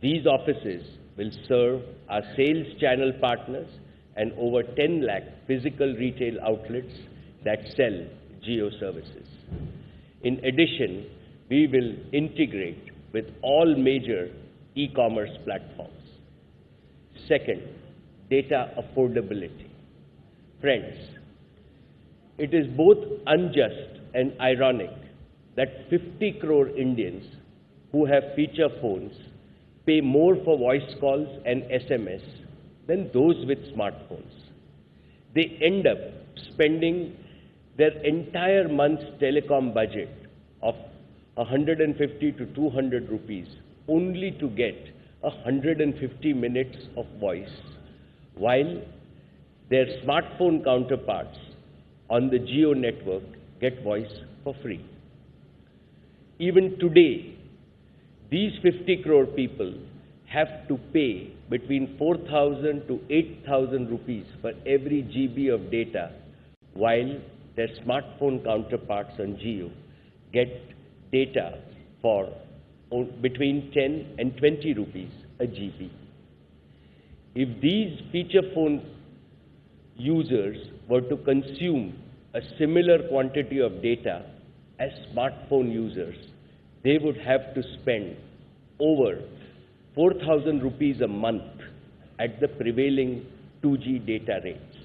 These offices will serve our sales channel partners and over 10 lakh physical retail outlets that sell Jio services. In addition, we will integrate with all major e-commerce platforms. Second, data affordability. Friends, it is both unjust and ironic that 50 crore Indians who have feature phones pay more for voice calls and SMS than those with smartphones. They end up spending their entire month's telecom budget of 150 to 200 rupees only to get 150 minutes of voice, while their smartphone counterparts on the Jio network get voice for free. Even today, these 50 crore people have to pay between 4,000 to 8,000 rupees for every GB of data, while their smartphone counterparts on Jio get data for between 10 and 20 rupees a GB. If these feature phone users were to consume a similar quantity of data as smartphone users, they would have to spend over 4,000 rupees a month at the prevailing 2G data rates.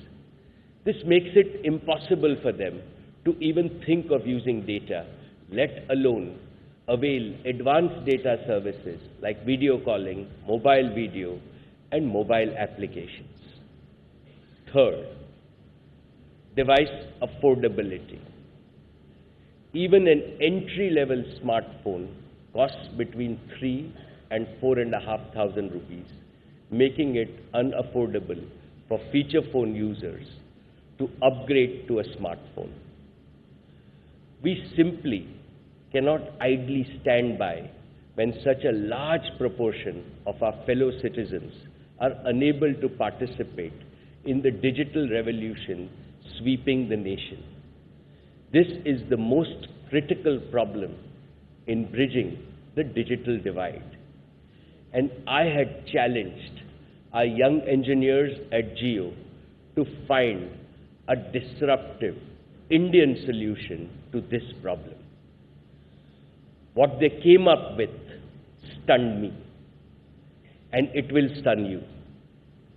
This makes it impossible for them to even think of using data, let alone avail advanced data services like video calling, mobile video, and mobile applications. Third, device affordability. Even an entry-level smartphone costs between 3 and 4,500 rupees, making it unaffordable for feature phone users to upgrade to a smartphone. We simply cannot idly stand by when such a large proportion of our fellow citizens are unable to participate in the digital revolution sweeping the nation. This is the most critical problem in bridging the digital divide. And I had challenged our young engineers at Jio to find a disruptive Indian solution to this problem. What they came up with stunned me, and it will stun you.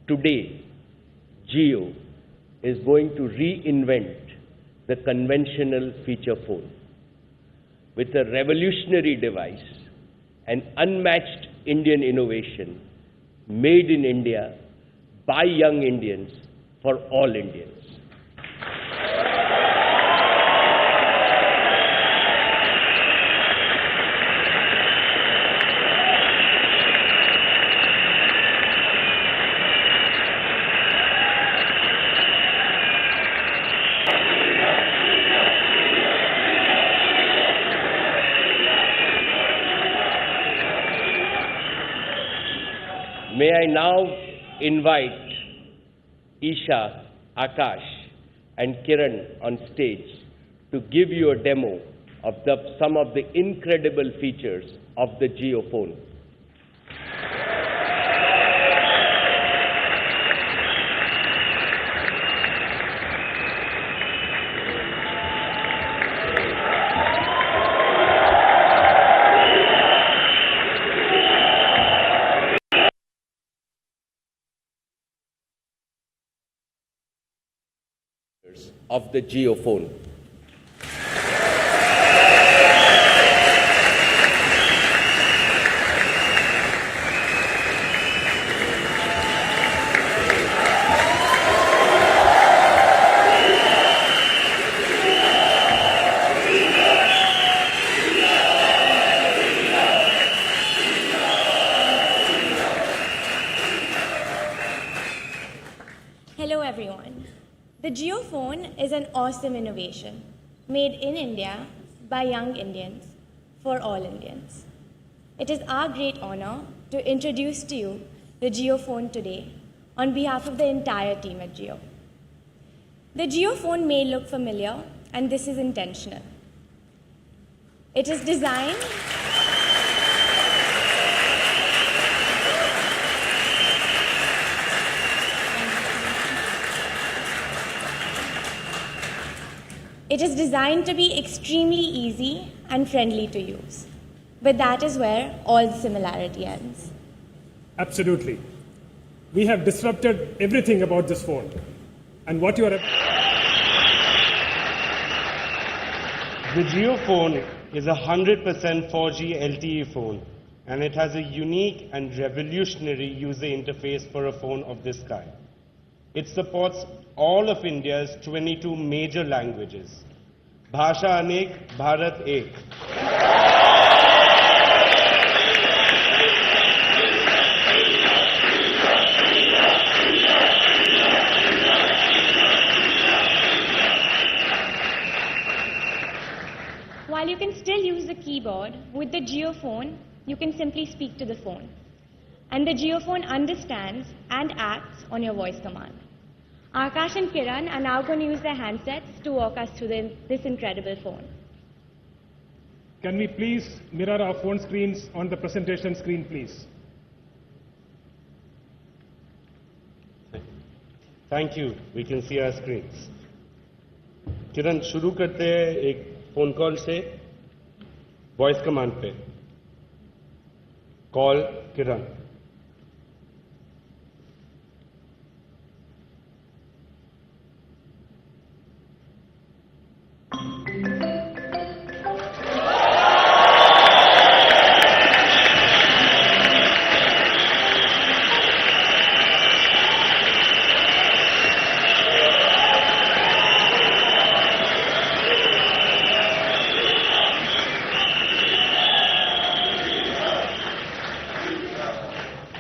Today, Jio is going to reinvent the conventional feature phone with a revolutionary device, an unmatched Indian innovation made in India by young Indians for all Indians. May I now invite Isha, Akash, and Kiran on stage to give you a demo of some of the incredible features of the Jio phone. Of the Jio phone. Hello everyone. The Jio phone is an awesome innovation made in India by young Indians for all Indians. It is our great honor to introduce to you the Jio phone today on behalf of the entire team at Jio. The Jio phone may look familiar, and this is intentional. It is designed It is designed to be extremely easy and friendly to use. But that is where all the similarity ends. Absolutely. We have disrupted everything about this phone. And what you are... The JioPhone is a 100% 4G LTE phone, and it has a unique and revolutionary user interface for a phone of this kind. It supports all of India's 22 major languages. Bhasha Anek, Bharat Ek. While you can still use the keyboard, with the JioPhone, you can simply speak to the phone. And the JioPhone understands and acts on your voice command. Akash and Kiran are now going to use their handsets to walk us through this incredible phone. Can we please mirror our phone screens on the presentation screen, please? Thank you. We can see our screens. किरण शुरू करते हैं एक phone call से voice command पे. Call Kiran.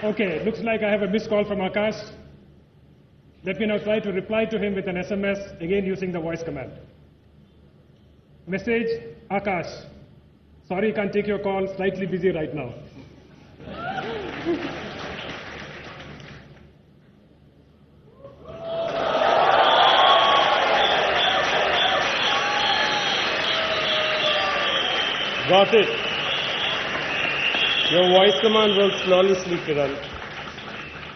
Okay, looks like I have a missed call from Akash. Let me now try to reply to him with an SMS, again using the voice command. Message, Akash. Sorry, can't take your call, slightly busy right now. Got it. Your voice command works flawlessly, Kiran.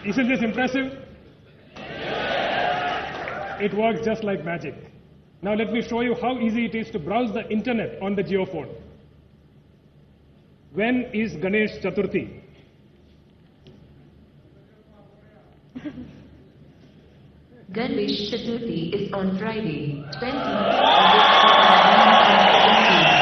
Isn't this impressive? It works just like magic. Now let me show you how easy it is to browse the internet on the JioPhone. When is Ganesh Chaturthi? Ganesh Chaturthi is on Friday, 20th August 2017.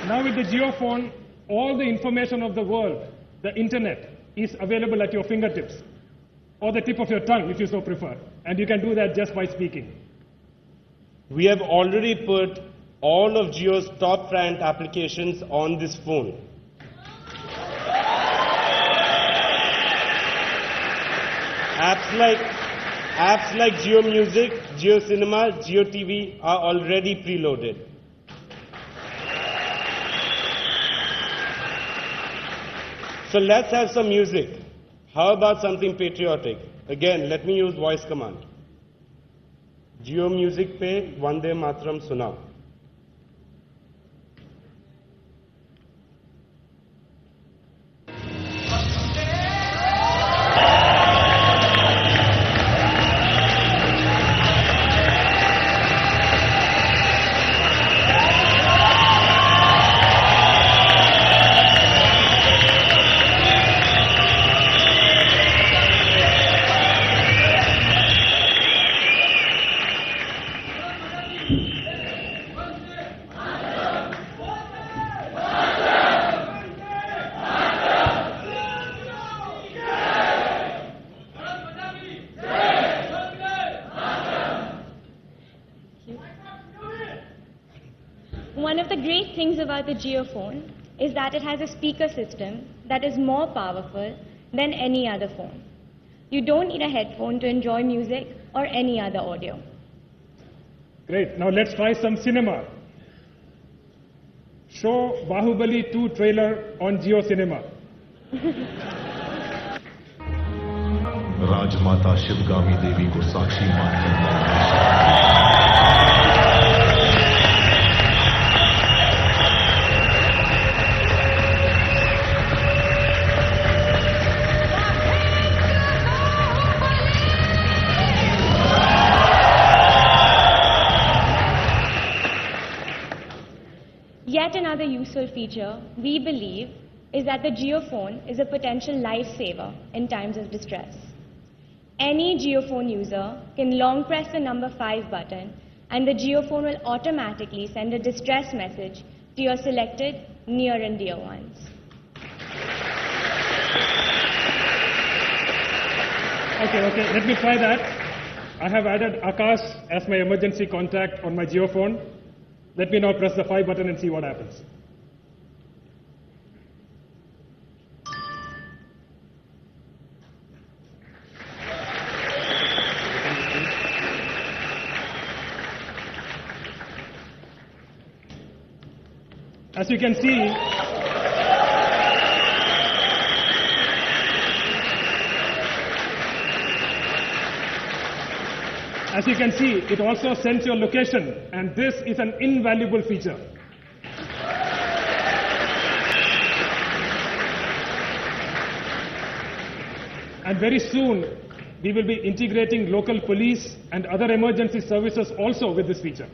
Now with the JioPhone, all the information of the world, the internet, is available at your fingertips, or the tip of your tongue if you so prefer. And you can do that just by speaking. We have already put all of Jio's top ranked applications on this phone. Apps like Jio Music, Jio Cinema, Jio TV are already preloaded. So let's have some music. How about something patriotic? Again, let me use voice command. Jio Music पे वंदे मातरम सुनाओ. One of the great things about the JioPhone is that it has a speaker system that is more powerful than any other phone. You don't need a headphone to enjoy music or any other audio. Great, now let's try some cinema. Show Bahubali 2 trailer on Jio Cinema. राजमाता शिवगामी देवी को साक्षी मानकर other useful feature we believe is that the JioPhone is a potential lifesaver in times of distress. Any JioPhone user can long press the number 5 button and the JioPhone will automatically send a distress message to your selected near and dear ones. Okay, let me try that. I have added Akash as my emergency contact on my JioPhone. Let me now press the 5 button and see what happens. As you can see, it also sends your location, and this is an invaluable feature. And very soon, we will be integrating local police and other emergency services also with this feature.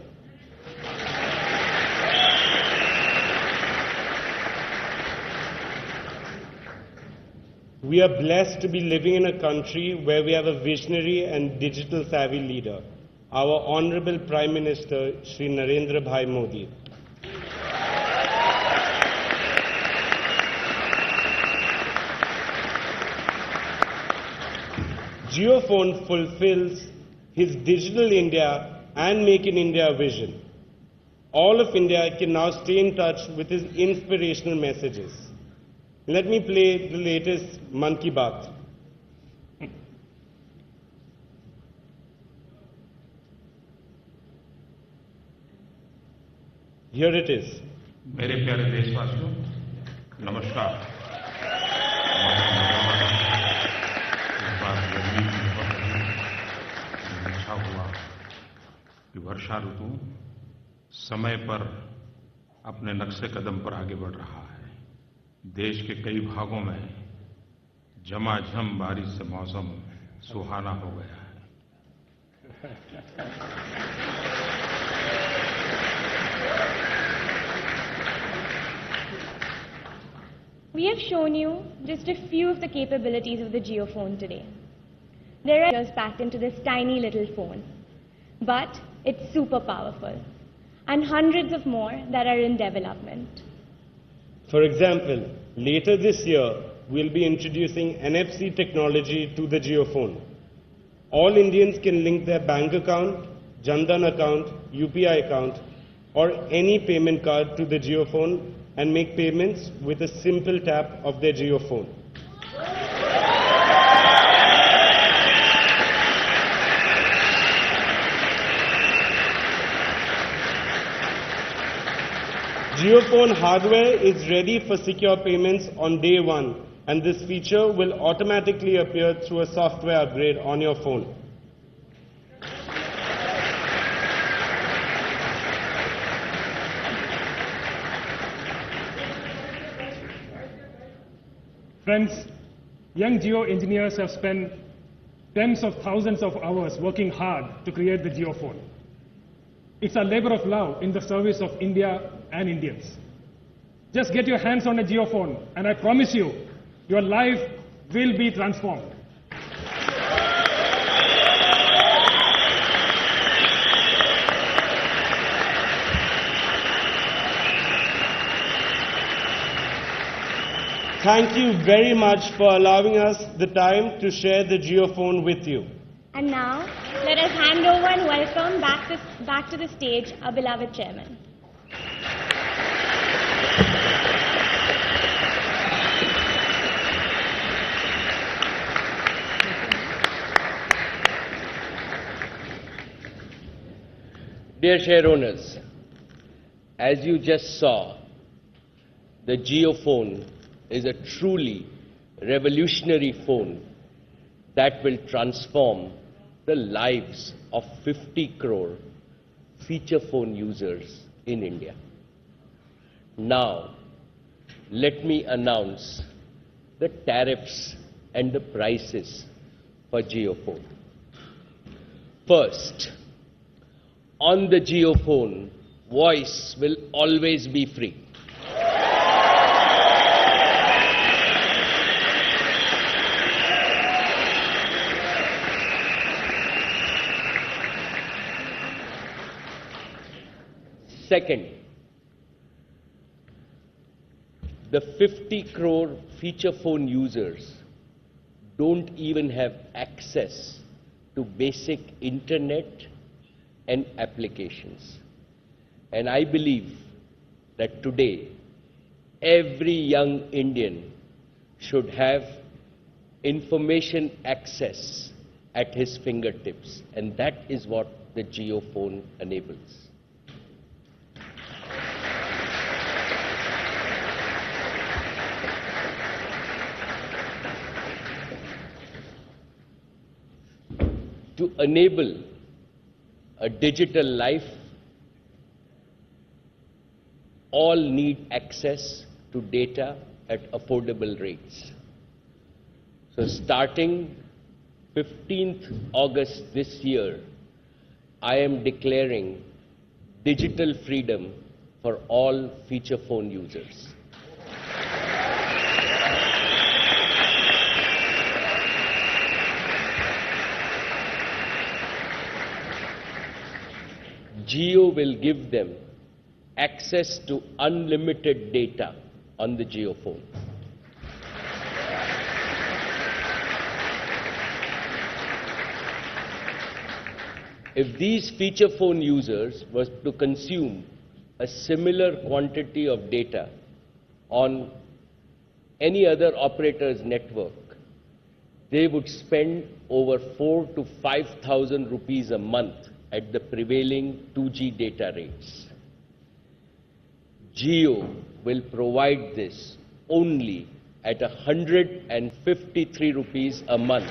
We are blessed to be living in a country where we have a visionary and digital savvy leader, our Honorable Prime Minister, Shri Narendra Bhai Modi. JioPhone fulfills his Digital India and Make in India vision. All of India can now stay in touch with his inspirational messages. Let me play the latest Mann Ki Baat. Here it is. मेरे प्यारे देशवासियों, नमस्कार। इस बार गर्मी की बहुत अच्छा हुआ कि वर्षा ऋतु समय पर अपने नक्शे कदम पर आगे बढ़ रहा है। देश के कई भागों में झमाझम बारिश से मौसम सुहाना हो गया है। We have shown you just a few of the capabilities of the JioPhone today. There are features packed into this tiny little phone, but it's super powerful, and hundreds of more that are in development. For example, later this year, we'll be introducing NFC technology to the JioPhone. All Indians can link their bank account, Jan Dhan account, UPI account, or any payment card to the JioPhone and make payments with a simple tap of their JioPhone. JioPhone hardware is ready for secure payments on day one, and this feature will automatically appear through a software upgrade on your phone. Friends, young Jio engineers have spent tens of thousands of hours working hard to create the JioPhone. It's a labor of love in the service of India and Indians. Just get your hands on a JioPhone, and I promise you, your life will be transformed. Thank you very much for allowing us the time to share the JioPhone with you. And now, let us hand over and welcome back to the stage our beloved chairman. Dear share owners, as you just saw, the JioPhone is a truly revolutionary phone that will transform the lives of 50 crore feature phone users in India. Now, let me announce the tariffs and the prices for JioPhone. First, on the JioPhone, voice will always be free. Second, the 50 crore feature phone users don't even have access to basic internet and applications. And I believe that today, every young Indian should have information access at his fingertips, and that is what the JioPhone enables. To enable a digital life, all need access to data at affordable rates. So starting 15th August this year, I am declaring digital freedom for all feature phone users. Jio will give them access to unlimited data on the JioPhone. If these feature phone users were to consume a similar quantity of data on any other operator's network, they would spend over 4,000 to 5,000 rupees a month at the prevailing 2G data rates. Jio will provide this only at 153 rupees a month.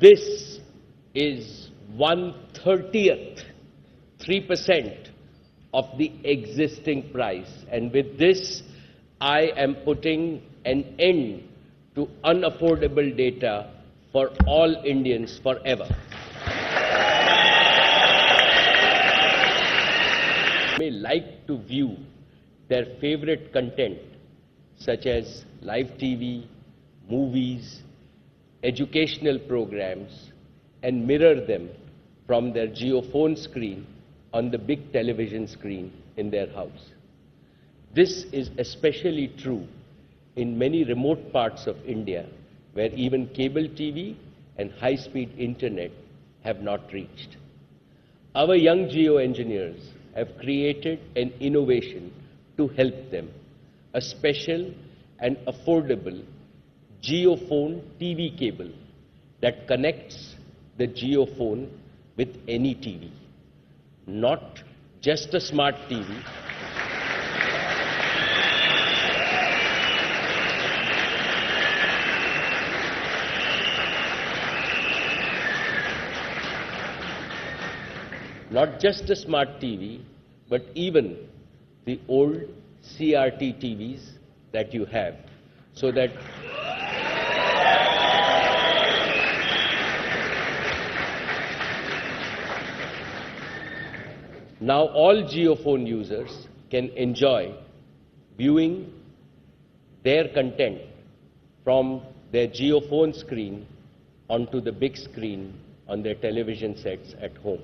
This is 1/30th, 3% of the existing price. And with this, I am putting an end to unaffordable data for all Indians forever. May like to view their favorite content, such as live TV, movies, educational programs, and mirror them from their JioPhone screen on the big television screen in their house. This is especially true in many remote parts of India where even cable TV and high-speed internet have not reached. Our young Jio engineers have created an innovation to help them, a special and affordable JioPhone TV cable that connects the JioPhone with any TV, not just a smart TV, not just a smart TV, but even the old CRT TVs that you have, so that now all JioPhone users can enjoy viewing their content from their JioPhone screen onto the big screen on their television sets at home.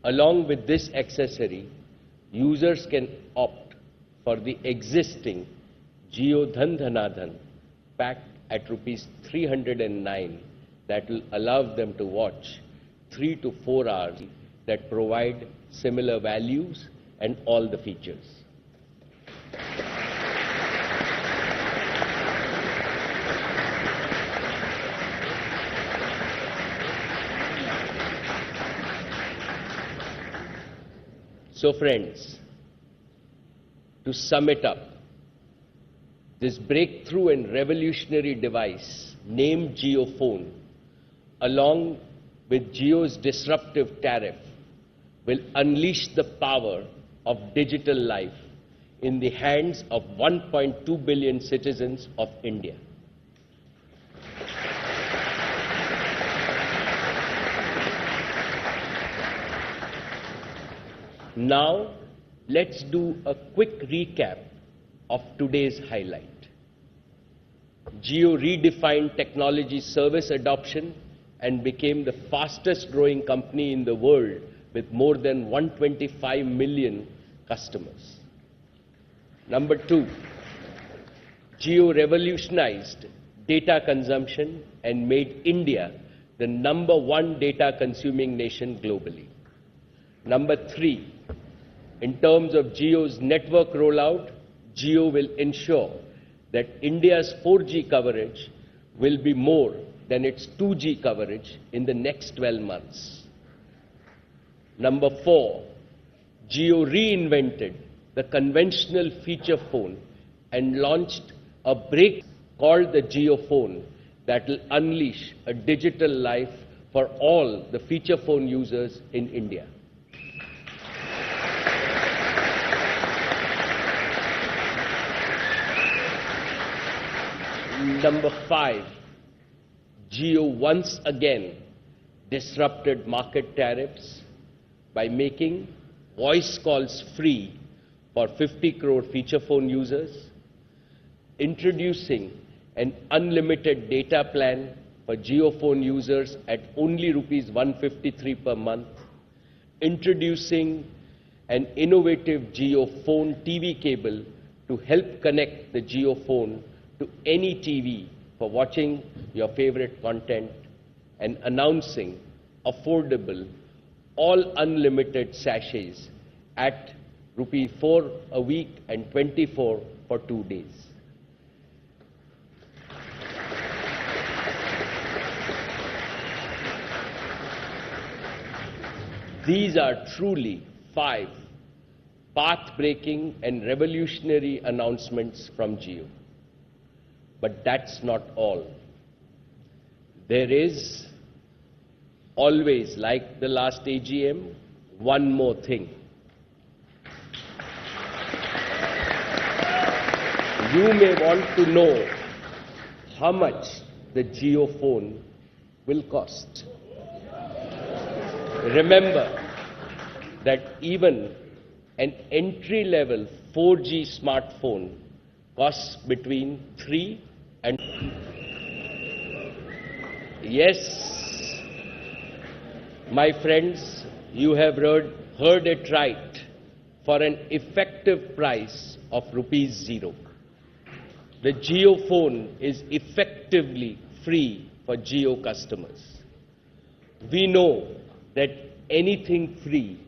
Along with this accessory, users can opt for the existing Jio Dhan Dhana Dhan pack at rupees 309 that will allow them to watch 3 to 4 hours that provide similar values and all the features. So friends, to sum it up, this breakthrough and revolutionary device named JioPhone, along with Jio's disruptive tariff, will unleash the power of digital life in the hands of 1.2 billion citizens of India. Now, let's do a quick recap of today's highlight. Jio redefined technology service adoption and became the fastest growing company in the world with more than 125 million customers. Number 2, Jio revolutionized data consumption and made India the #1 data consuming nation globally. Number 3, in terms of Jio's network rollout, Jio will ensure that India's 4G coverage will be more than its 2G coverage in the next 12 months. Number 4, Jio reinvented the conventional feature phone and launched a break called the Jio phone that will unleash a digital life for all the feature phone users in India. Number 5, Jio once again disrupted market tariffs by making voice calls free for 50 crore feature phone users, introducing an unlimited data plan for Jio phone users at only rupees 153 per month, introducing an innovative Jio phone TV cable to help connect the Jio phone to any TV for watching your favorite content, and announcing affordable, all unlimited sachets at rupees 4 a week and 24 for 2 days. These are truly 5 path-breaking and revolutionary announcements from Jio. But that's not all. There is always, like the last AGM, one more thing. You may want to know how much the Jio phone will cost. Remember that even an entry-level 4G smartphone costs between 3 and... Yes, my friends, you have heard it right, for an effective price of ₹0. The Jio phone is effectively free for Jio customers. We know that anything free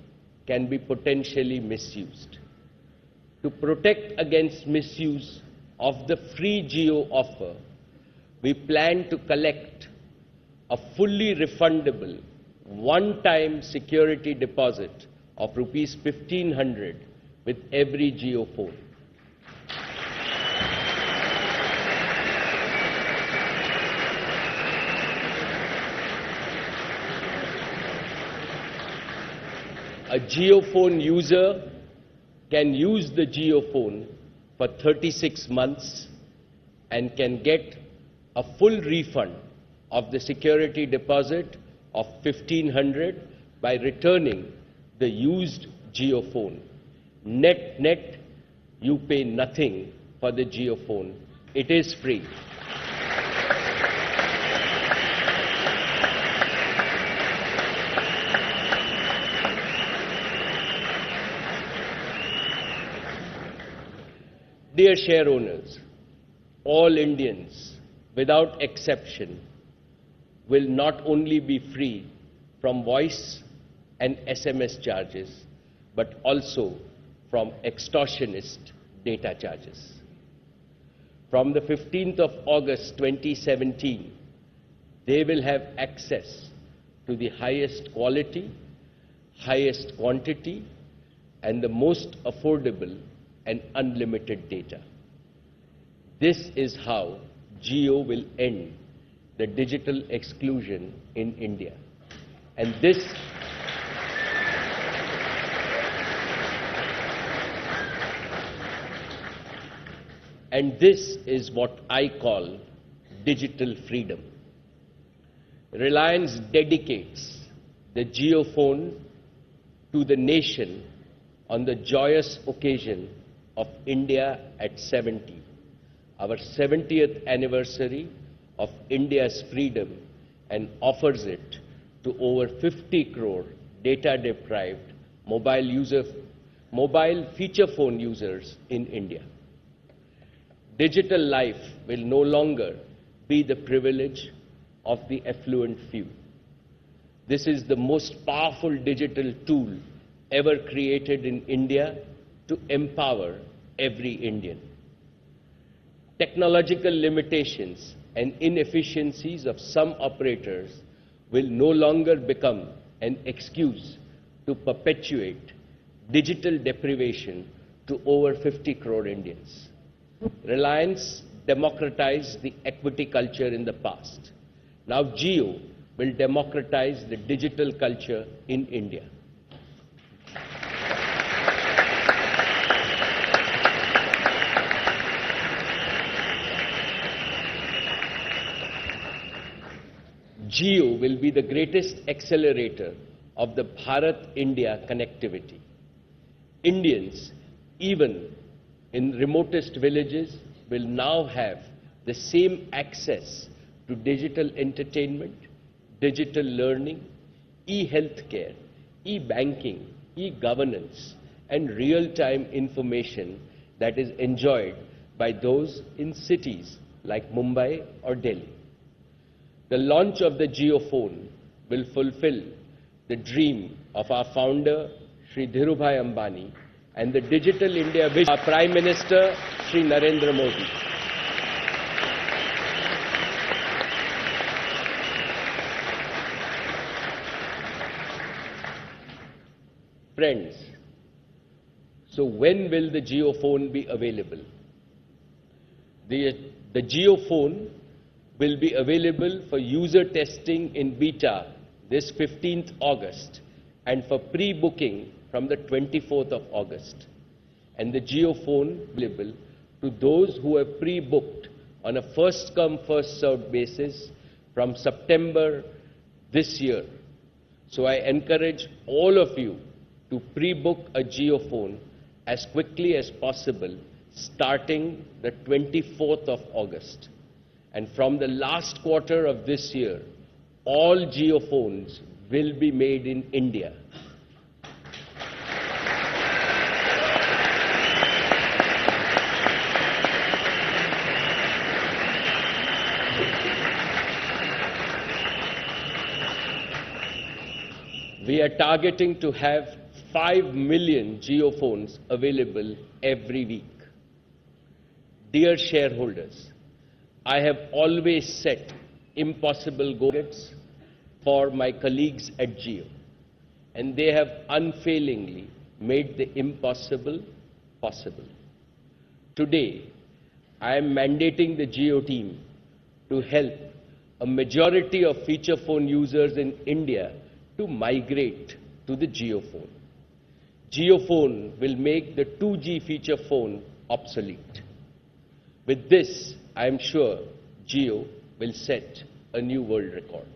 can be potentially misused. To protect against misuse of the free Jio offer, we plan to collect a fully refundable one-time security deposit of rupees 1,500 with every Jio phone. A Jio phone user can use the Jio phone for 36 months and can get a full refund of the security deposit of 1,500 by returning the used Jio phone. Net, you pay nothing for the Jio phone. It is free. Dear share owners, all Indians, without exception, will not only be free from voice and SMS charges, but also from extortionist data charges. From the 15th of August 2017, they will have access to the highest quality, highest quantity, and the most affordable and unlimited data. This is how Jio will end the digital exclusion in India. And this is what I call digital freedom. Reliance dedicates the Jio phone to the nation on the joyous occasion of India at 70, our 70th anniversary of India's freedom, and offers it to over 50 crore data-deprived mobile feature phone users in India. Digital life will no longer be the privilege of the affluent few. This is the most powerful digital tool ever created in India to empower every Indian. Technological limitations and inefficiencies of some operators will no longer become an excuse to perpetuate digital deprivation to over 50 crore Indians. Reliance democratized the equity culture in the past. Now Jio will democratize the digital culture in India. Jio will be the greatest accelerator of the Bharat-India connectivity. Indians, even in remotest villages, will now have the same access to digital entertainment, digital learning, e-healthcare, e-banking, e-governance, and real-time information that is enjoyed by those in cities like Mumbai or Delhi. The launch of the JioPhone will fulfill the dream of our founder, Shri Dhirubhai Ambani, and the Digital India vision of our Prime Minister, Shri Narendra Modi. Friends, so when will the JioPhone be available? The JioPhone will be available for user testing in beta this 15th August and for pre-booking from the 24th of August. And the JioPhone available to those who have pre-booked on a first-come, first-served basis from September this year. So I encourage all of you to pre-book a JioPhone as quickly as possible, starting the 24th of August. And from the last quarter of this year, all JioPhones will be made in India. We are targeting to have 5 million JioPhones available every week. Dear shareholders, I have always set impossible goals for my colleagues at Jio, and they have unfailingly made the impossible possible. Today, I am mandating the Jio team to help a majority of feature phone users in India to migrate to the JioPhone. JioPhone will make the 2G feature phone obsolete. With this, I am sure Jio will set a new world record.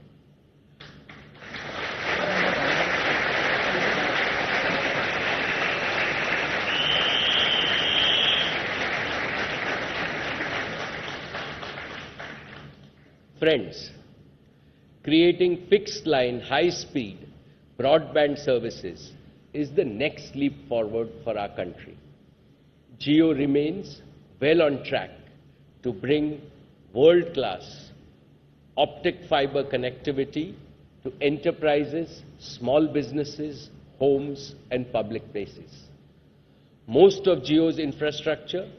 Friends, creating fixed-line, high-speed broadband services is the next leap forward for our country. Jio remains well on track to bring world-class optic fiber connectivity to enterprises, small businesses, homes, and public places. Most of Jio's infrastructure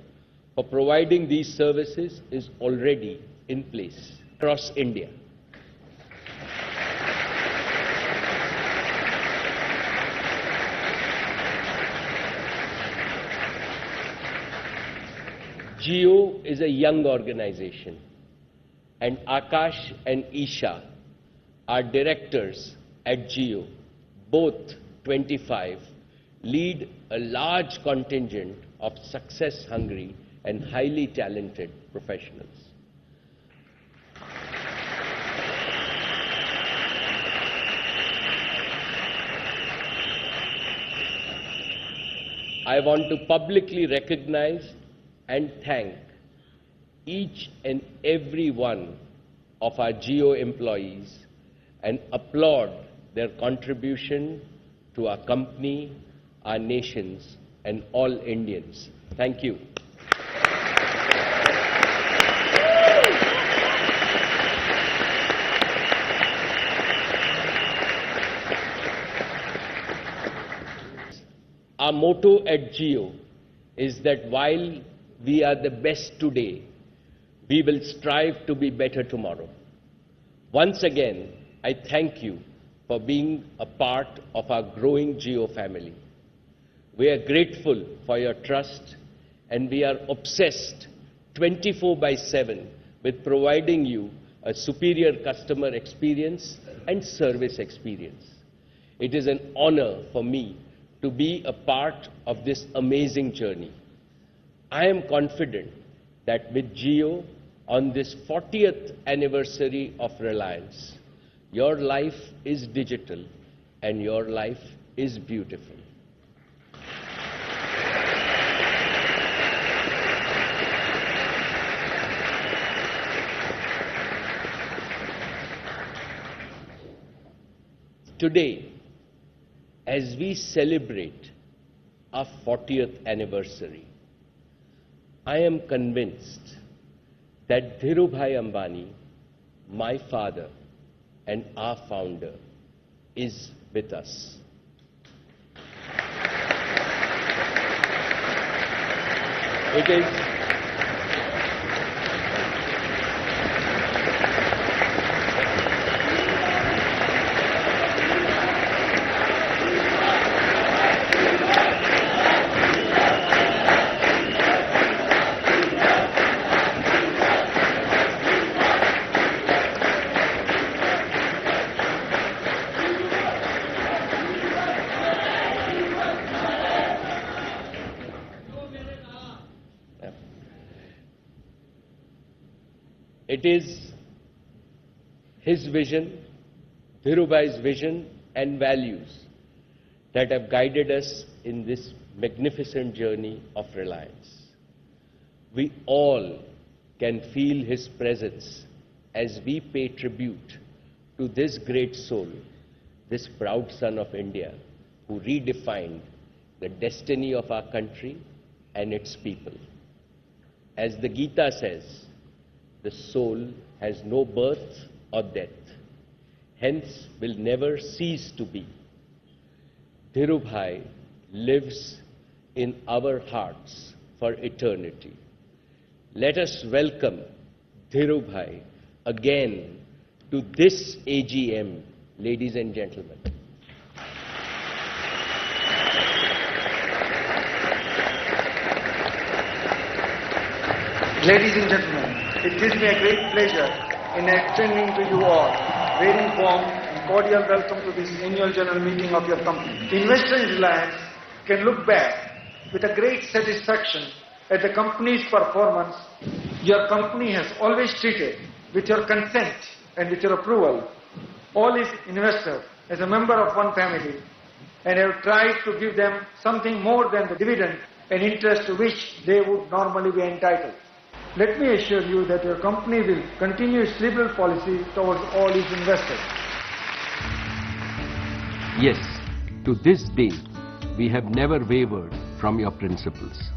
for providing these services is already in place across India. Jio is a young organization, and Akash and Isha are directors at Jio, both 25, lead a large contingent of success-hungry and highly talented professionals. I want to publicly recognize and thank each and every one of our Jio employees and applaud their contribution to our company, our nations, and all Indians. Thank you. Our motto at Jio is that while we are the best today, we will strive to be better tomorrow. Once again, I thank you for being a part of our growing Jio family. We are grateful for your trust, and we are obsessed 24/7 with providing you a superior customer experience and service experience. It is an honor for me to be a part of this amazing journey. I am confident that with Jio, on this 40th anniversary of Reliance, your life is digital and your life is beautiful. Today, as we celebrate our 40th anniversary, I am convinced that Dhirubhai Ambani, my father and our founder, is with us. It is It is his vision, Dhirubhai's vision and values that have guided us in this magnificent journey of Reliance. We all can feel his presence as we pay tribute to this great soul, this proud son of India, who redefined the destiny of our country and its people. As the Gita says, the soul has no birth or death, hence will never cease to be. Dhirubhai lives in our hearts for eternity. Let us welcome Dhirubhai again to this AGM, ladies and gentlemen. Ladies and gentlemen, it gives me a great pleasure in extending to you all very warm and cordial welcome to this annual general meeting of your company. Investors in Reliance can look back with a great satisfaction at the company's performance. Your company has always treated with your consent and with your approval all its investors as a member of one family, and have tried to give them something more than the dividend and interest to which they would normally be entitled. Let me assure you that your company will continue its liberal policy towards all its investors. Yes, to this day, we have never wavered from your principles.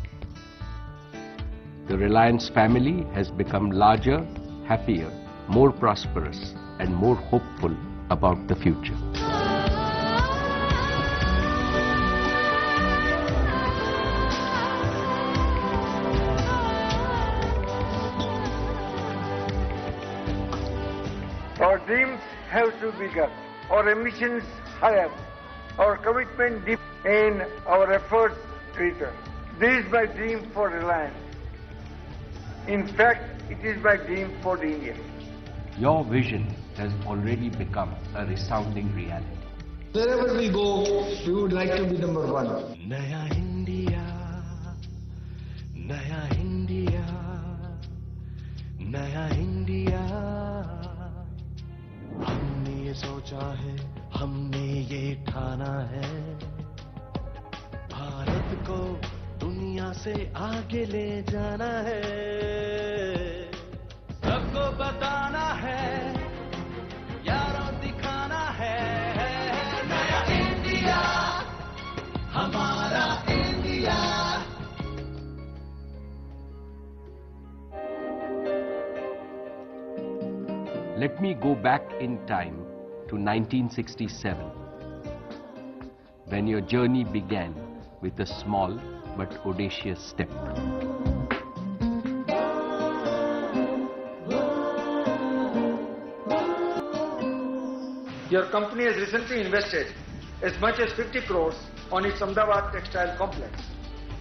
The Reliance family has become larger, happier, more prosperous, and more hopeful about the future. Our dreams have to be bigger, our ambitions higher, our commitment deep, and our efforts greater. This is my dream for Reliance. In fact, it is my dream for the India. Your vision has already become a resounding reality. Wherever we go, we would like to be number one. Naya India, Naya India, Naya India. हमने ये सोचा है, हमने ये ठाना है, भारत को से आगे ले जाना है, सबको बताना है, यारों दिखाना है, नया इंडिया, हमारा India. Let me go back in time to 1967, when your journey began with a small but audacious step. Your company has recently invested as much as 50 crores on its Ahmedabad textile complex.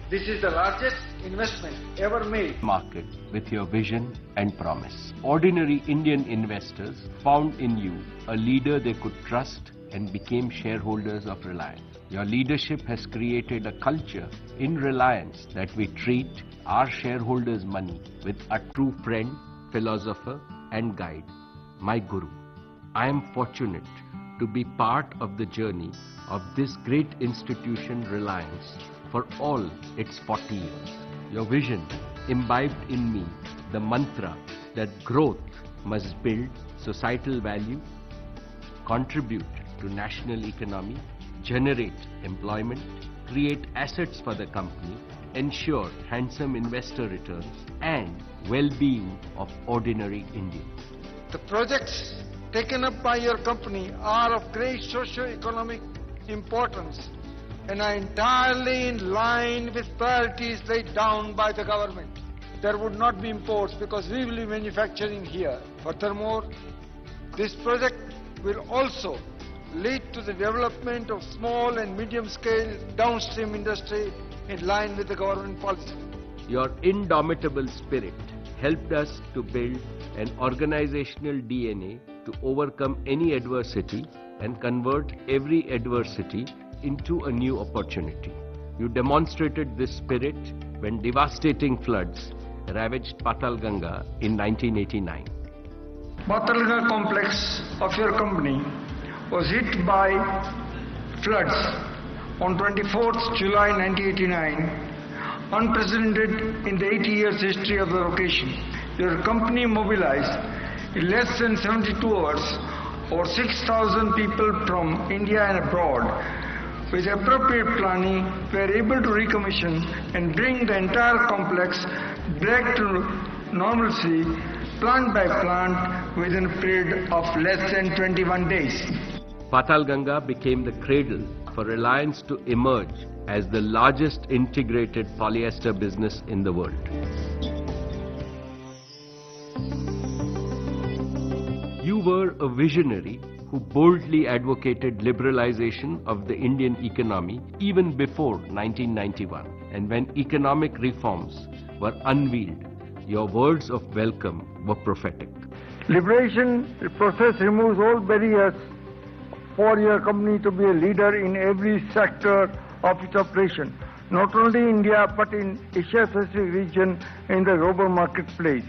This is the largest investment ever made. Market with your vision and promise. Ordinary Indian investors found in you a leader they could trust and became shareholders of Reliance. Your leadership has created a culture in Reliance that we treat our shareholders' money with a true friend, philosopher and guide, my Guru. I am fortunate to be part of the journey of this great institution, Reliance, for all its 40 years. Your vision imbibed in me the mantra that growth must build societal value, contribute to national economy, generate employment, create assets for the company, ensure handsome investor returns and well-being of ordinary Indians. The projects taken up by your company are of great socio-economic importance and are entirely in line with priorities laid down by the government. There would not be imports because we will be manufacturing here. Furthermore, this project will also lead to the development of small and medium-scale downstream industry in line with the government policy. Your indomitable spirit helped us to build an organizational DNA to overcome any adversity and convert every adversity into a new opportunity. You demonstrated this spirit when devastating floods ravaged Patalganga in 1989. Patalganga complex of your company was hit by floods on 24th July 1989, unprecedented in the 80 years history of the location. Your company mobilized in less than 72 hours over 6,000 people from India and abroad. With appropriate planning, we are able to recommission and bring the entire complex back to normalcy, plant by plant, within a period of less than 21 days. Patalganga became the cradle for Reliance to emerge as the largest integrated polyester business in the world. You were a visionary who boldly advocated liberalization of the Indian economy even before 1991. And when economic reforms were unveiled, your words of welcome were prophetic. Liberation process removes all barriers for your company to be a leader in every sector of its operation, not only India but in Asia-Pacific region and the global marketplace.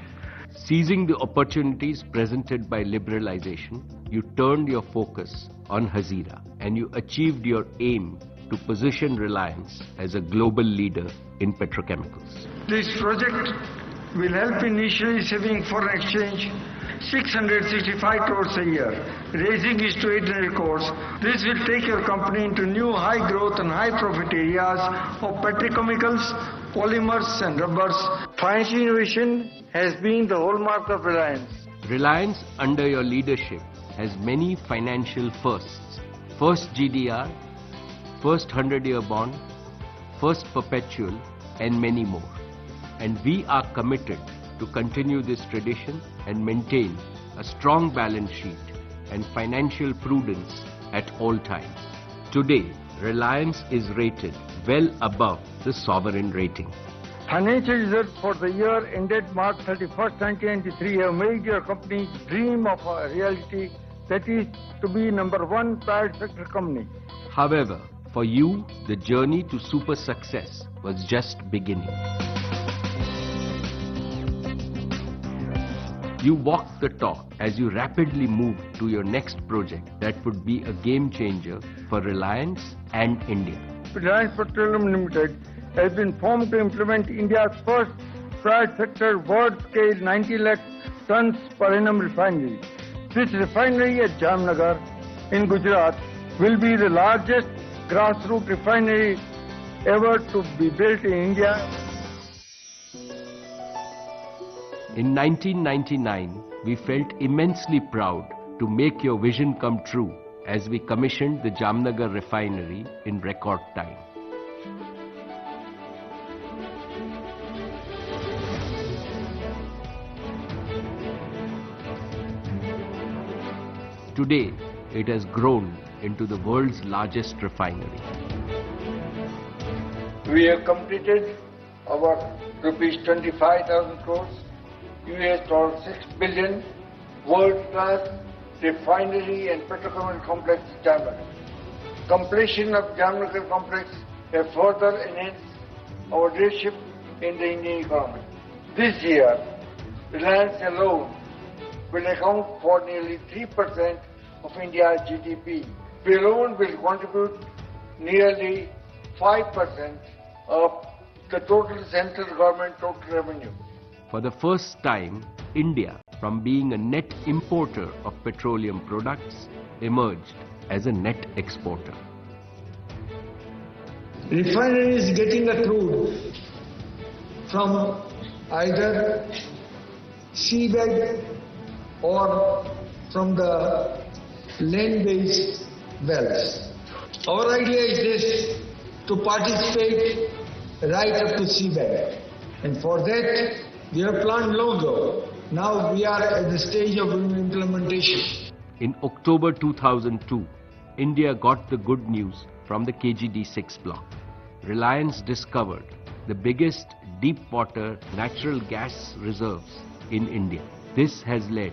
Seizing the opportunities presented by liberalization, you turned your focus on Hazira and you achieved your aim to position Reliance as a global leader in petrochemicals. This project will help initially saving foreign exchange 665 crores a year, raising it to 800 crores. This will take your company into new high growth and high profit areas of petrochemicals, polymers and rubbers. Financial innovation has been the hallmark of Reliance. Reliance under your leadership has many financial firsts. First GDR, first 100-year bond, first perpetual and many more. And we are committed to continue this tradition and maintain a strong balance sheet and financial prudence at all times. Today, Reliance is rated well above the sovereign rating. Financial results for the year ended March 31st, 1993 have made your company dream of a reality, that is to be #1 private sector company. However, for you, the journey to super success was just beginning. You walked the talk as you rapidly moved to your next project that would be a game changer for Reliance and India. Reliance Petroleum Limited has been formed to implement India's first private sector world-scale 90 lakh tons per annum refinery. This refinery at Jamnagar in Gujarat will be the largest grassroots refinery ever to be built in India. In 1999, we felt immensely proud to make your vision come true as we commissioned the Jamnagar refinery in record time. Today, it has grown into the world's largest refinery. We have completed our rupees 25,000 crores, $6 billion world-class refinery and petrochemical complex Jamnagar. Completion of Jamnagar complex have further enhanced our leadership in the Indian economy. This year, Reliance alone will account for nearly 3% of India's GDP. We alone will contribute nearly 5% of the total central government total revenue. For the first time, India, from being a net importer of petroleum products, emerged as a net exporter. Refinery is getting a crude from either seabed or from the land-based wells. Our idea is this, to participate right up to seabed. And for that, we have planned long ago. Now we are at the stage of implementation. In October 2002, India got the good news from the KGD6 block. Reliance discovered the biggest deep water natural gas reserves in India. This has led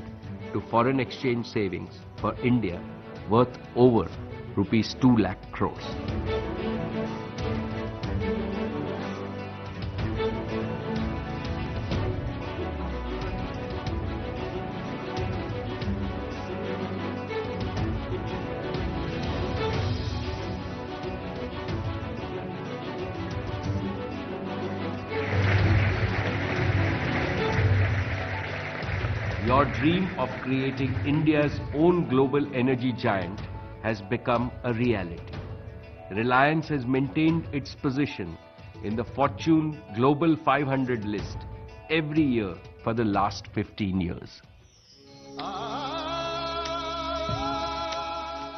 to foreign exchange savings for India worth over rupees 2 lakh crores. Your dream of creating India's own global energy giant has become a reality. Reliance has maintained its position in the Fortune Global 500 list every year for the last 15 years.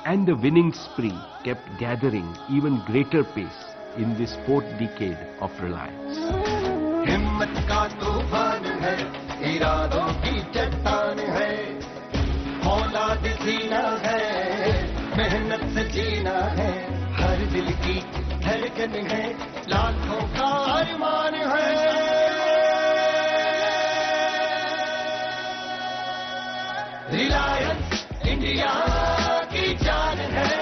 And the winning spree kept gathering even greater pace in this fourth decade of Reliance. हिम्मत का तूफान है, इरादों की चट्टान है, औलाद सीना है, मेहनत से जीना है, हर दिल की धड़कन है, लाखों का अरमान है। रिलायंस इंडिया की जान है,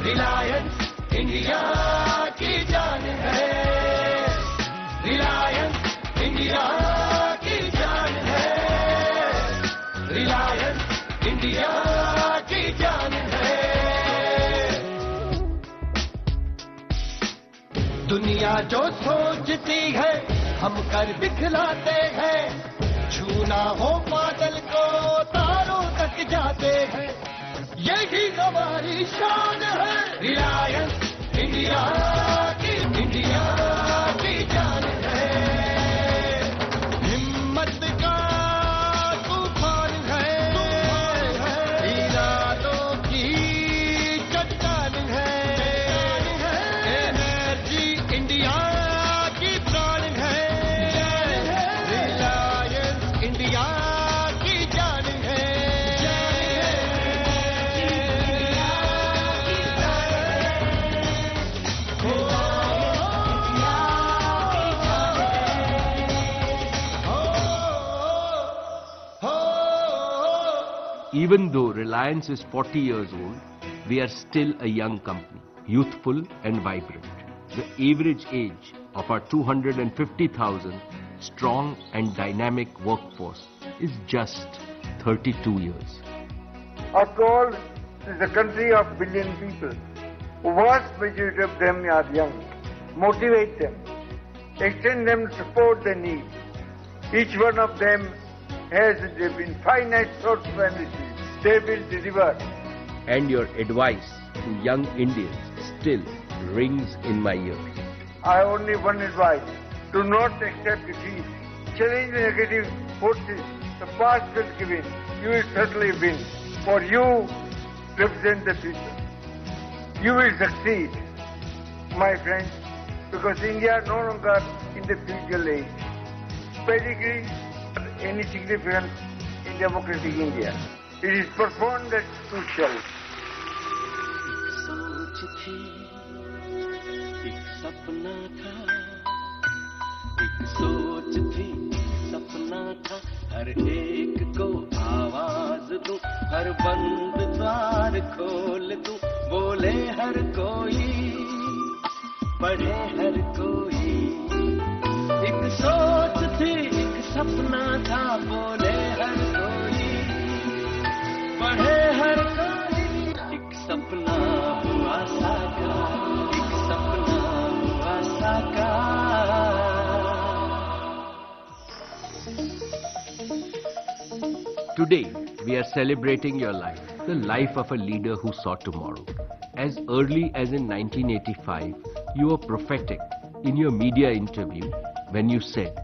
रिलायंस इंडिया की जान है, रिलायंस इंडिया की जान है, रिलायंस इंडिया की जान है। दुनिया जो सोचती है हम कर दिखलाते हैं, छूना हो बादल को तारों तक जाते हैं, यही हमारी शान है। रिलायंस इंडिया की जान है, हिम्मत का तूफान है, इरादों की चट्टान है, एनर्जी इंडिया की प्राण है, रिलायंस इंडिया की जान है। Even though Reliance is 40 years old, we are still a young company, youthful and vibrant. The average age of our 250,000 strong and dynamic workforce is just 32 years. After all, this is a country of billion people. A vast majority of them are young. motivate them, extend them the support they need. Each one of them has an infinite source of energy. They will deliver. And your advice to young Indians still rings in my ears. I have only one advice. Do not accept defeat. Challenge the negative forces. The past will give in. You will certainly win. For you represent the future. You will succeed, my friends, because India no longer in the feudal age. Pedigree any significance in democratic India. It is profound and crucial. हर एक को आवाज दूं, हर बंद द्वार खोल दूं, बोले हर कोई, पढ़े हर कोई। एक सोच थी, एक सपना था, बोले हर कोई, पढ़े हर कोई। एक सपना हुआ साकार, एक सपना हुआ साकार। Today, we are celebrating your life, the life of a leader who saw tomorrow. As early as in 1985, you were prophetic in your media interview when you said,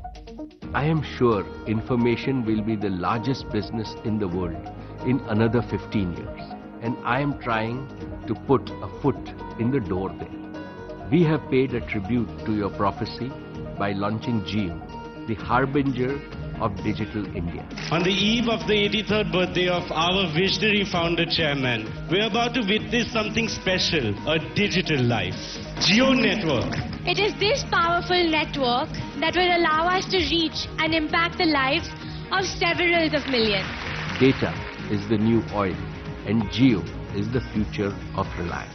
"I am sure information will be the largest business in the world in another 15 years, and I am trying to put a foot in the door there." We have paid a tribute to your prophecy by launching Jio, the harbinger of digital India. On the eve of the 83rd birthday of our visionary founder chairman, we're about to witness something special, a digital life. Jio Network. It is this powerful network that will allow us to reach and impact the lives of several of millions. Data is the new oil, and Jio is the future of Reliance.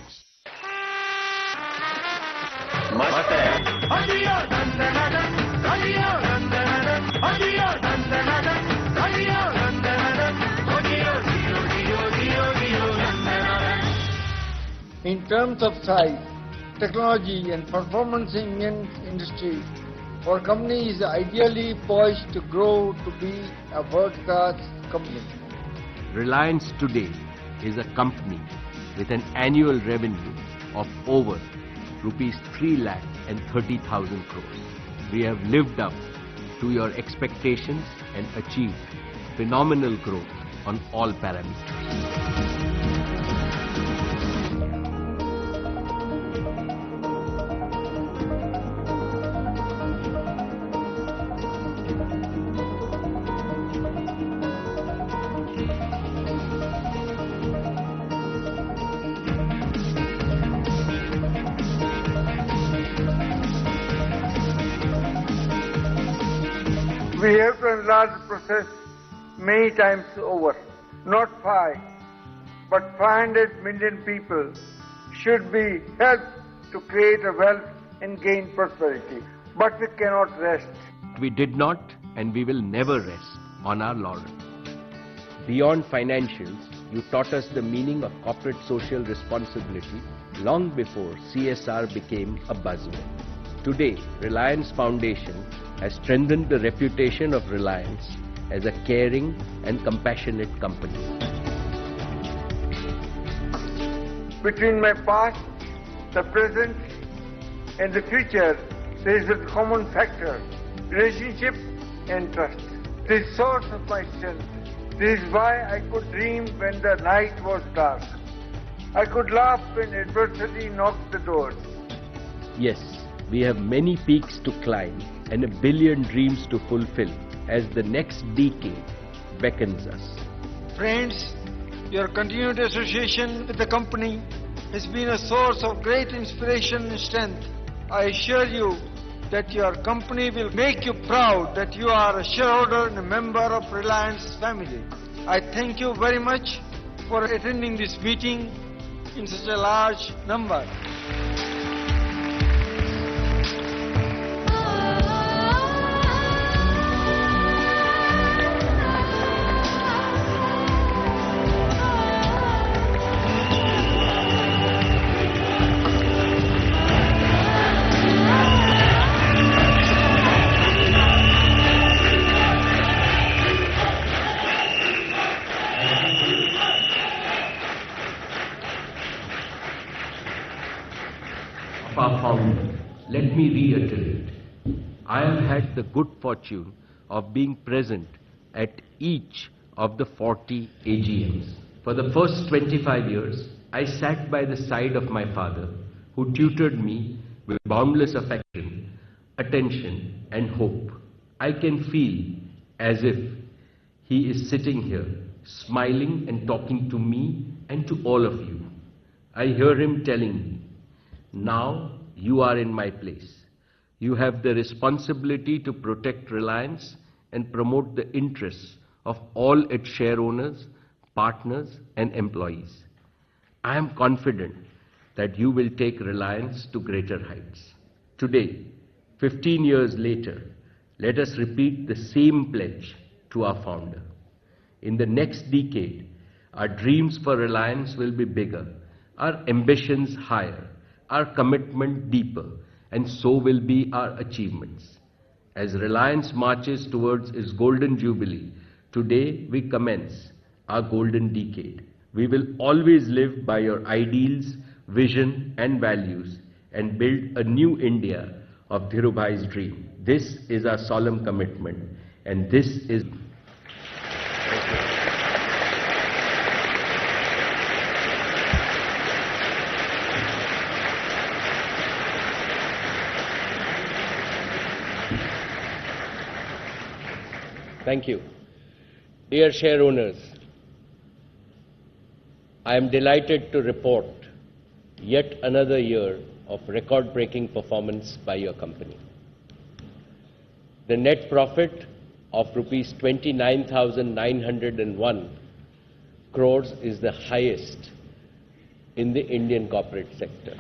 In terms of size, technology and performance in Indian industry, our company is ideally poised to grow to be a world-class company. Reliance today is a company with an annual revenue of over rupees 3,30,000 crores. We have lived up to your expectations and achieved phenomenal growth on all parameters. We have to enlarge the process many times over. Not 5, but 500 million people should be helped to create a wealth and gain prosperity. But we cannot rest. We did not and we will never rest on our laurels. Beyond financials, you taught us the meaning of corporate social responsibility long before CSR became a buzzword. Today, Reliance Foundation has strengthened the reputation of Reliance as a caring and compassionate company. Between my past, the present, and the future, there is a common factor: relationship and trust. This is the source of my strength. This is why I could dream when the night was dark. I could laugh when adversity knocked the doors. Yes, we have many peaks to climb and a billion dreams to fulfill as the next decade beckons us. Friends, your continued association with the company has been a source of great inspiration and strength. I assure you that your company will make you proud that you are a shareholder and a member of Reliance family. I thank you very much for attending this meeting in such a large number. our founder, let me reiterate, I have had the good fortune of being present at each of the 40 AGMs. For the first 25 years, I sat by the side of my father, who tutored me with boundless affection, attention, and hope. I can feel as if he is sitting here, smiling and talking to me and to all of you. I hear him telling me, now you are in my place. You have the responsibility to protect Reliance and promote the interests of all its share owners, partners, and employees. I am confident that you will take Reliance to greater heights. Today, 15 years later, let us repeat the same pledge to our founder. In the next decade, our dreams for Reliance will be bigger, our ambitions higher, our commitment deeper, and so will be our achievements. As Reliance marches towards its golden jubilee, today we commence our golden decade. We will always live by your ideals, vision, and values and build a new India of Dhirubhai's dream. This is our solemn commitment, and this is... Thank you. Dear share owners, I am delighted to report yet another year of record-breaking performance by your company. The net profit of rupees 29,901 crores is the highest in the Indian corporate sector.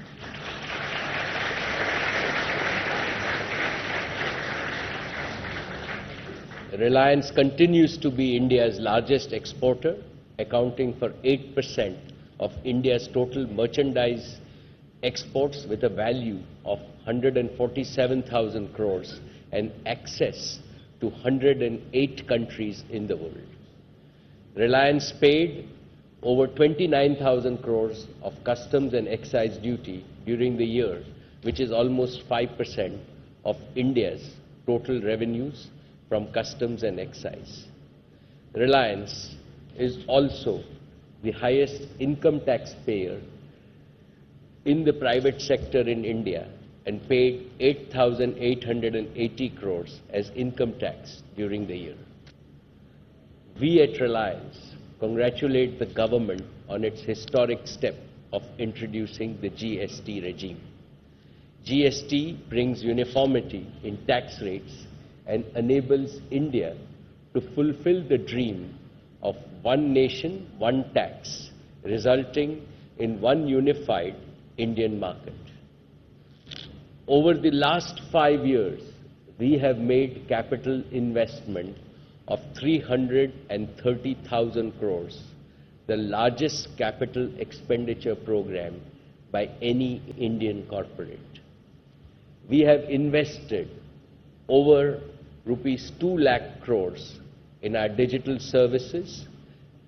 Reliance continues to be India's largest exporter, accounting for 8% of India's total merchandise exports with a value of 147,000 crores and access to 108 countries in the world. Reliance paid over 29,000 crores of customs and excise duty during the year, which is almost 5% of India's total revenues from customs and excise. Reliance is also the highest income tax payer in the private sector in India and paid 8,880 crores as income tax during the year. We at Reliance congratulate the government on its historic step of introducing the GST regime. GST brings uniformity in tax rates and enables India to fulfill the dream of one nation, one tax, resulting in one unified Indian market. Over the last 5 years, we have made capital investment of 330,000 crores, the largest capital expenditure program by any Indian corporate. We have invested over rupees 2 lakh crores in our digital services,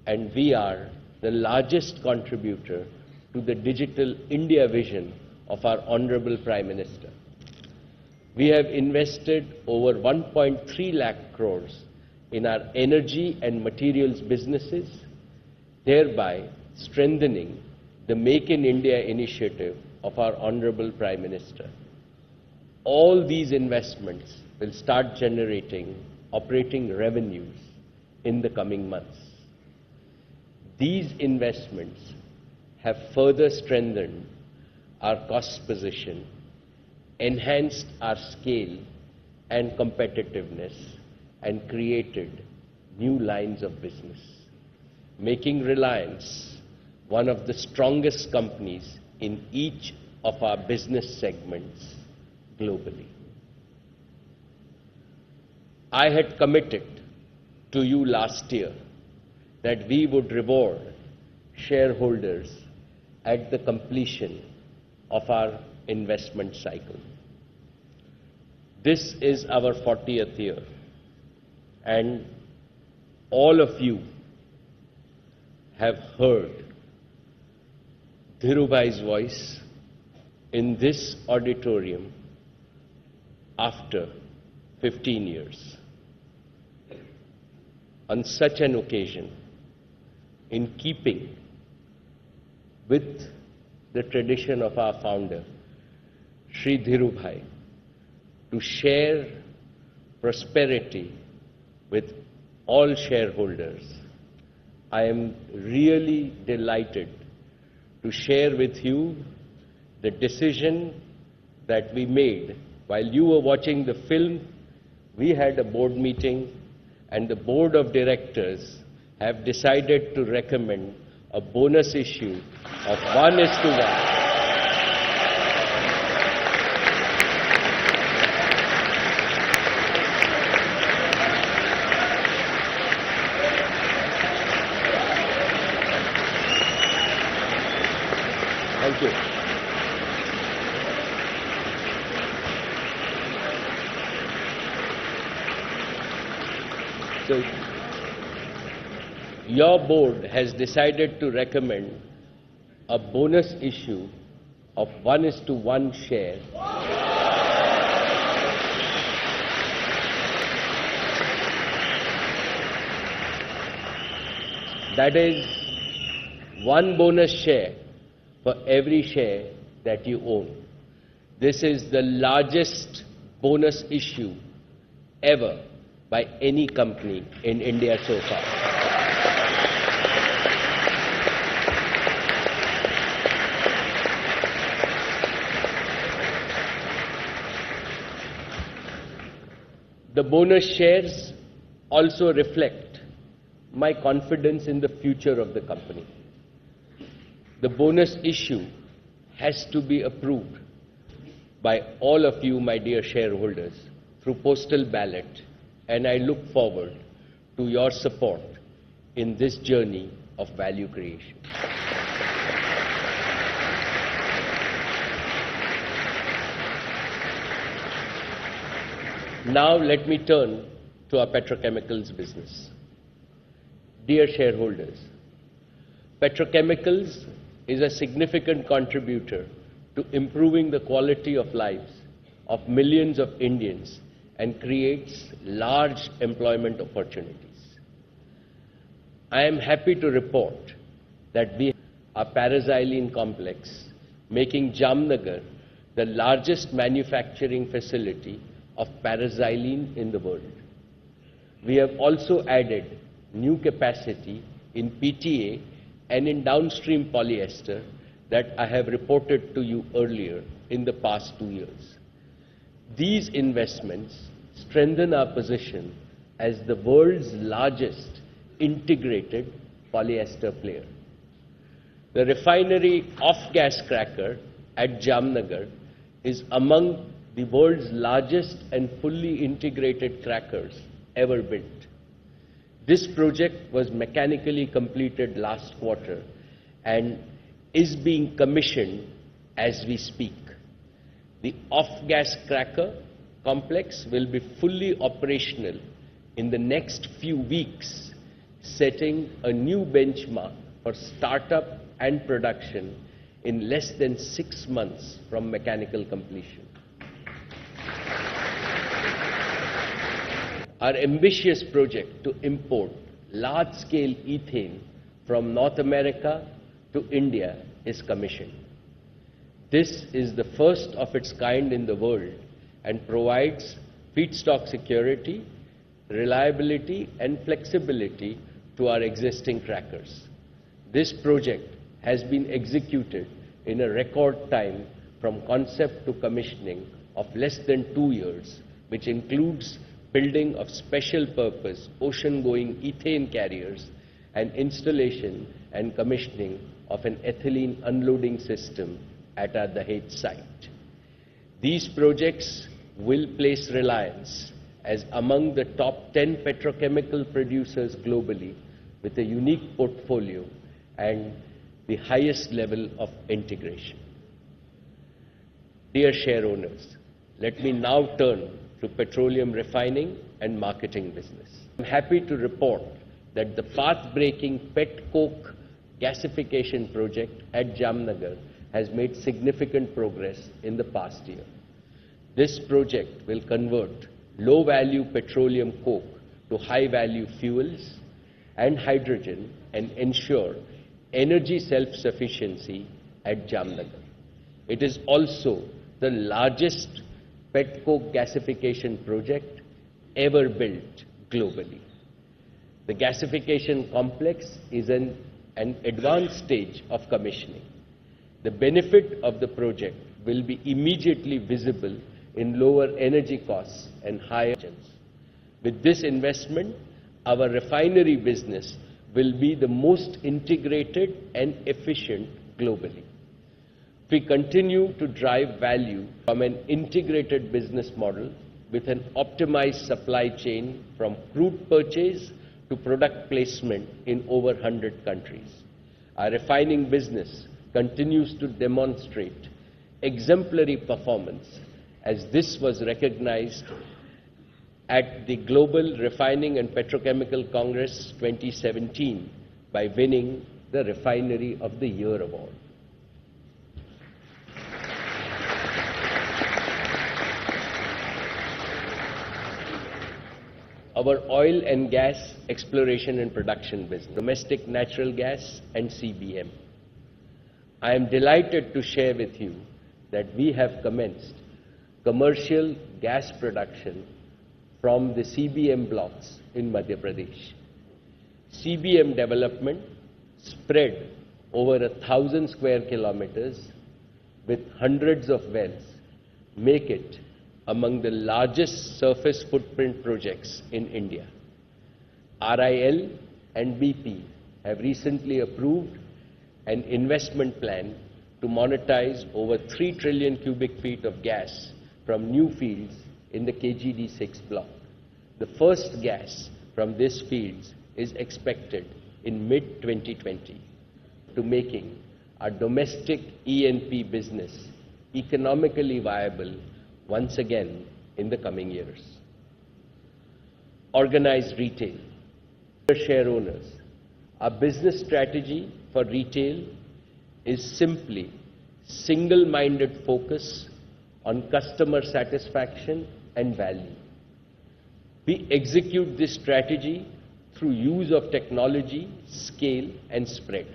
and we are the largest contributor to the Digital India vision of our Honorable Prime Minister. We have invested over 1.3 lakh crores in our energy and materials businesses, thereby strengthening the Make in India initiative of our Honorable Prime Minister. All these investments will start generating operating revenues in the coming months. These investments have further strengthened our cost position, enhanced our scale and competitiveness, and created new lines of business, making Reliance one of the strongest companies in each of our business segments globally. I had committed to you last year that we would reward shareholders at the completion of our investment cycle. This is our 40th year, and all of you have heard Dhirubhai's voice in this auditorium after 15 years. On such an occasion, in keeping with the tradition of our founder, Shri Dhirubhai, to share prosperity with all shareholders, I am really delighted to share with you the decision that we made. While you were watching the film, we had a board meeting, and the board of directors have decided to recommend a bonus issue of 1:1. Thank you. So, your board has decided to recommend a bonus issue of 1:1 share. That is one bonus share for every share that you own. This is the largest bonus issue ever by any company in India so far. The bonus shares also reflect my confidence in the future of the company. The bonus issue has to be approved by all of you, my dear shareholders, through postal ballot, and I look forward to your support in this journey of value creation. Now let me turn to our petrochemicals business. Dear shareholders, petrochemicals is a significant contributor to improving the quality of lives of millions of Indians and creates large employment opportunities. I am happy to report that we have a paraxylene complex making Jamnagar the largest manufacturing facility of paraxylene in the world. We have also added new capacity in PTA and in downstream polyester that I have reported to you earlier in the past 2 years. These investments strengthen our position as the world's largest integrated polyester player. The refinery off-gas cracker at Jamnagar is among the world's largest and fully integrated crackers ever built. This project was mechanically completed last quarter and is being commissioned as we speak. The off-gas cracker complex will be fully operational in the next few weeks, setting a new benchmark for startup and production in less than 6 months from mechanical completion. Our ambitious project to import large-scale ethane from North America to India is commissioned. This is the first of its kind in the world and provides feedstock security, reliability, and flexibility to our existing crackers. This project has been executed in a record time from concept to commissioning of less than 2 years, which includes building of special purpose ocean-going ethane carriers and installation and commissioning of an ethylene unloading system at our Dahej site. These projects will place Reliance as among the top 10 petrochemical producers globally with a unique portfolio and the highest level of integration. Dear share owners, let me now turn to petroleum refining and marketing business. I'm happy to report that the path-breaking pet coke gasification project at Jamnagar has made significant progress in the past year. This project will convert low-value petroleum coke to high-value fuels and hydrogen and ensure energy self-sufficiency at Jamnagar. It is also the largest pet coke gasification project ever built globally. The gasification complex is in an advanced stage of commissioning. The benefit of the project will be immediately visible in lower energy costs and higher margins. With this investment, our refinery business will be the most integrated and efficient globally. We continue to drive value from an integrated business model with an optimized supply chain from crude purchase to product placement in over 100 countries. Our refining business continues to demonstrate exemplary performance, as this was recognized at the Global Refining and Petrochemical Congress 2017 by winning the Refinery of the Year award. Our oil and gas exploration and production business, domestic natural gas and CBM. I am delighted to share with you that we have commenced commercial gas production from the CBM blocks in Madhya Pradesh. CBM development spread over 1,000 square kilometers with hundreds of wells make it among the largest surface footprint projects in India. RIL and BP have recently approved an investment plan to monetize over 3 trillion cubic feet of gas from new fields in the KGD6 block. The first gas from these fields is expected in mid-2020, to making our domestic E&P business economically viable once again in the coming years. Organized retail. Share owners. Our business strategy for retail is simply single-minded focus on customer satisfaction and value. We execute this strategy through use of technology, scale, and spread.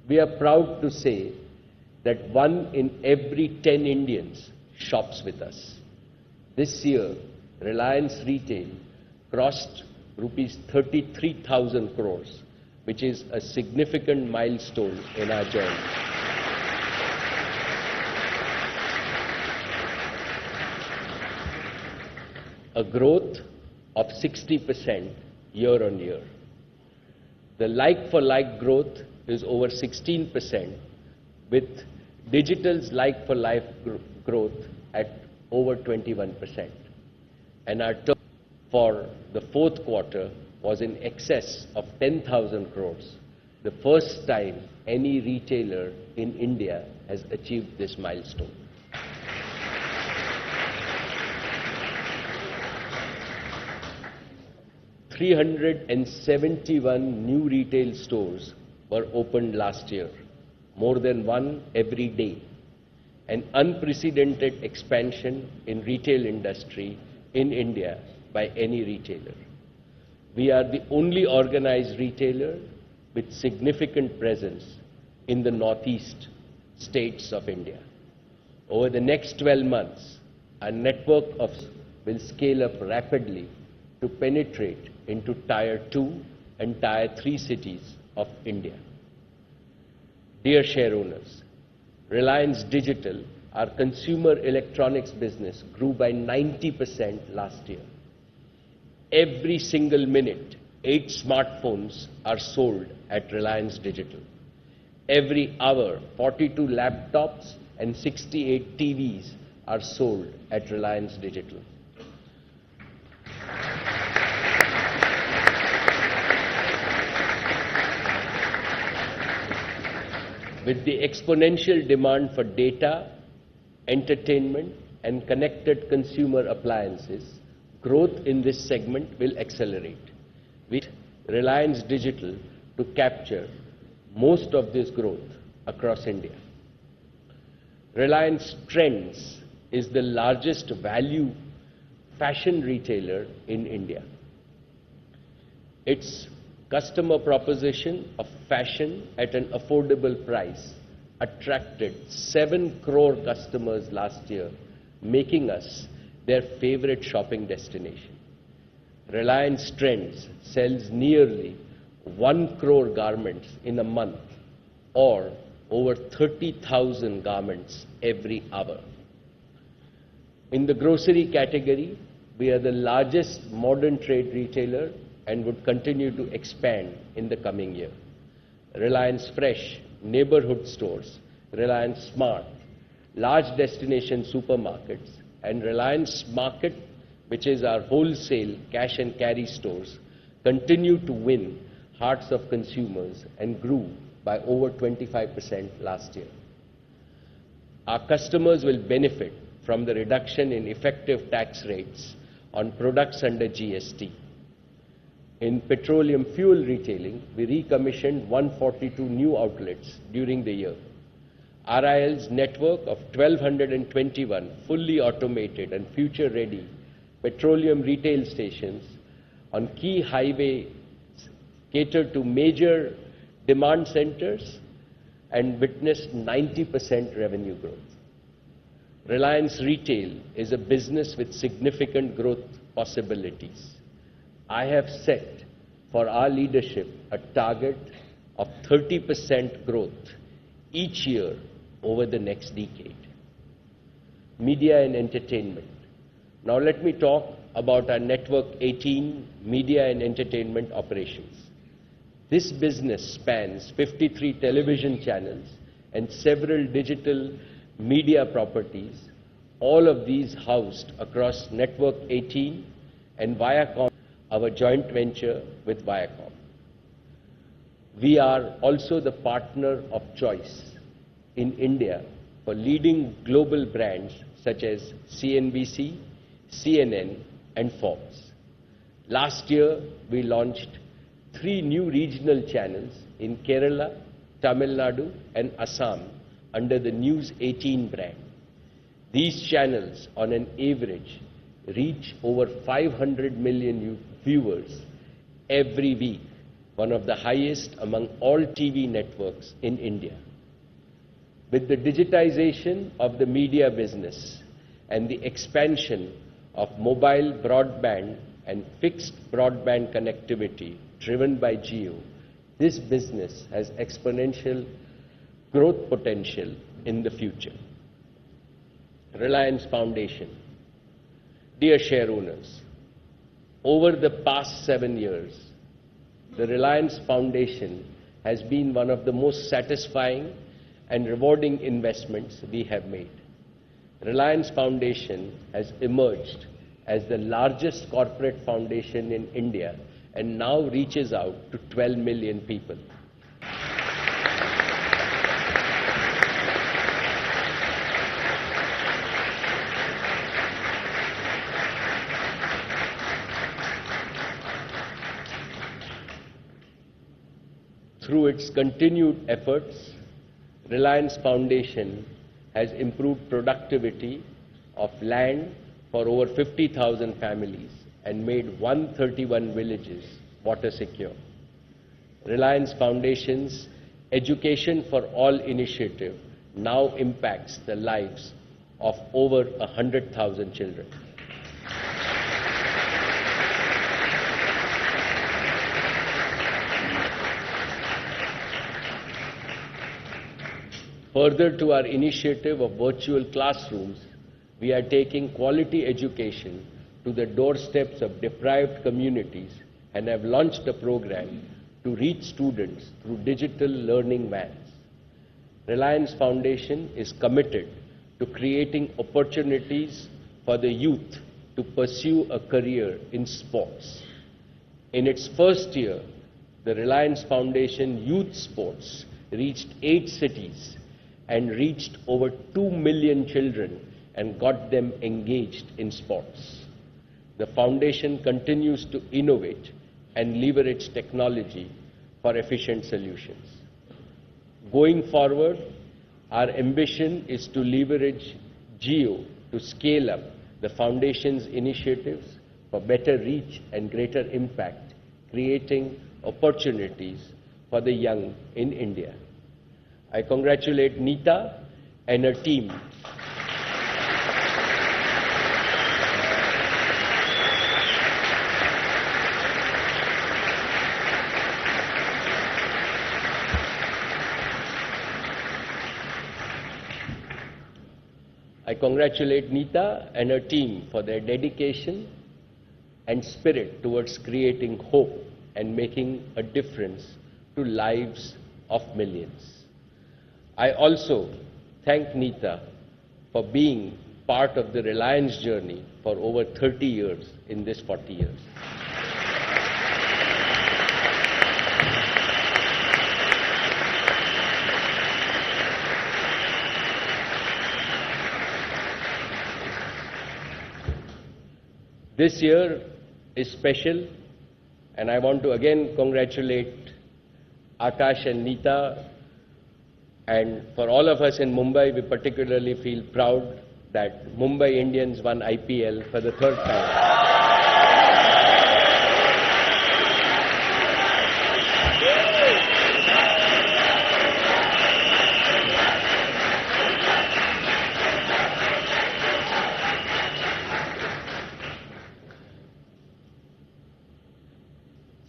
We are proud to say that 1 in every 10 Indians shops with us. This year, Reliance Retail crossed rupees 33,000 crores, which is a significant milestone in our journey. A growth of 60% year on year. The like-for-like growth is over 16%, with digital's like-for-like growth at over 21%. And our turnover for the fourth quarter was in excess of 10,000 crores, the first time any retailer in India has achieved this milestone. $371 new retail stores were opened last year, more than 1 every day, an unprecedented expansion in retail industry in India by any retailer. We are the only organized retailer with significant presence in the northeast states of India. Over the next 12 months, our network will scale up rapidly to penetrate into Tier 2 and Tier 3 cities of India. Dear share owners, Reliance Digital, our consumer electronics business, grew by 90% last year. Every single minute, 8 smartphones are sold at Reliance Digital. Every hour, 42 laptops and 68 TVs are sold at Reliance Digital. With the exponential demand for data, entertainment, and connected consumer appliances, growth in this segment will accelerate, with Reliance Digital to capture most of this growth across India. Reliance Trends is the largest value fashion retailer in India. Its customer proposition of fashion at an affordable price attracted 7 crore customers last year, making us their favorite shopping destination. Reliance Trends sells nearly 1 crore garments in a month, or over 30,000 garments every hour. In the grocery category, we are the largest modern trade retailer and would continue to expand in the coming year. Reliance Fresh, neighborhood stores, Reliance Smart, large destination supermarkets, and Reliance Market, which is our wholesale cash and carry stores, continue to win hearts of consumers and grew by over 25% last year. Our customers will benefit from the reduction in effective tax rates on products under GST. In petroleum fuel retailing, we recommissioned 142 new outlets during the year. RIL's network of 1,221 fully automated and future-ready petroleum retail stations on key highways cater to major demand centers and witnessed 90% revenue growth. Reliance Retail is a business with significant growth possibilities. I have set for our leadership a target of 30% growth each year over the next decade. Media and entertainment. Now let me talk about our Network 18 media and entertainment operations. This business spans 53 television channels and several digital media properties, all of these housed across Network 18 and Viacom, our joint venture with Viacom. We are also the partner of choice in India for leading global brands such as CNBC, CNN, and Forbes. Last year, we launched 3 new regional channels in Kerala, Tamil Nadu, and Assam under the News 18 brand. These channels, on an average, reach over 500 million viewers every week, one of the highest among all TV networks in India. With the digitization of the media business and the expansion of mobile broadband and fixed broadband connectivity driven by Jio, this business has exponential growth potential in the future. Reliance Foundation. Dear share owners, over the past 7 years, the Reliance Foundation has been one of the most satisfying and rewarding investments we have made. Reliance Foundation has emerged as the largest corporate foundation in India and now reaches out to 12 million people. Through its continued efforts, Reliance Foundation has improved productivity of land for over 50,000 families and made 131 villages water secure. Reliance Foundation's Education for All initiative now impacts the lives of over 100,000 children. Further to our initiative of virtual classrooms, we are taking quality education to the doorsteps of deprived communities and have launched a program to reach students through digital learning vans. Reliance Foundation is committed to creating opportunities for the youth to pursue a career in sports. In its first year, the Reliance Foundation Youth Sports reached 8 cities and reached over 2 million children and got them engaged in sports. The foundation continues to innovate and leverage technology for efficient solutions. Going forward, Our ambition is to leverage Jio to scale up the Foundation's initiatives for better reach and greater impact, creating opportunities for the young in India. I congratulate Neeta and her team for their dedication and spirit towards creating hope and making a difference to lives of millions. I also thank Neeta for being part of the Reliance journey for over 30 years in this 40 years. This year is special, and I want to again congratulate Akash and Neeta. And for all of us in Mumbai, we particularly feel proud that Mumbai Indians won IPL for the third time.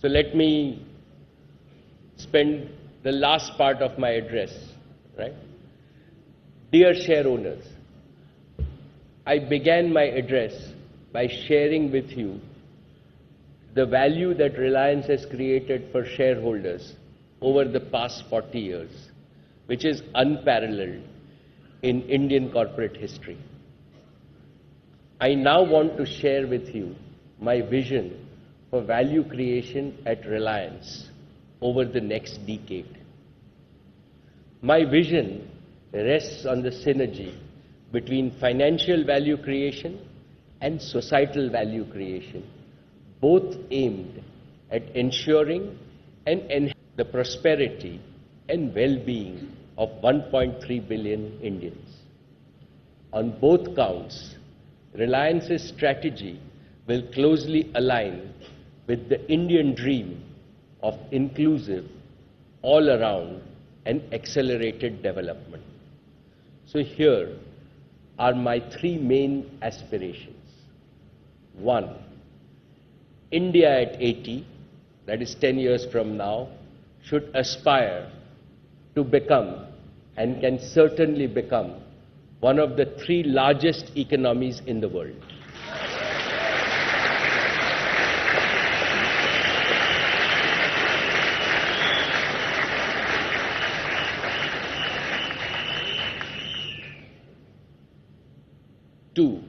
So let me spend the last part of my address, right? Dear share owners, I began my address by sharing with you the value that Reliance has created for shareholders over the past 40 years, which is unparalleled in Indian corporate history. I now want to share with you my vision for value creation at Reliance over the next decade. My vision rests on the synergy between financial value creation and societal value creation, both aimed at ensuring and enhancing the prosperity and well-being of 1.3 billion Indians. On both counts, Reliance's strategy will closely align with the Indian dream of inclusive, all-around and accelerated development. So here are my three main aspirations. One, India at 80, that is 10 years from now, should aspire to become and can certainly become one of the three largest economies in the world. Two,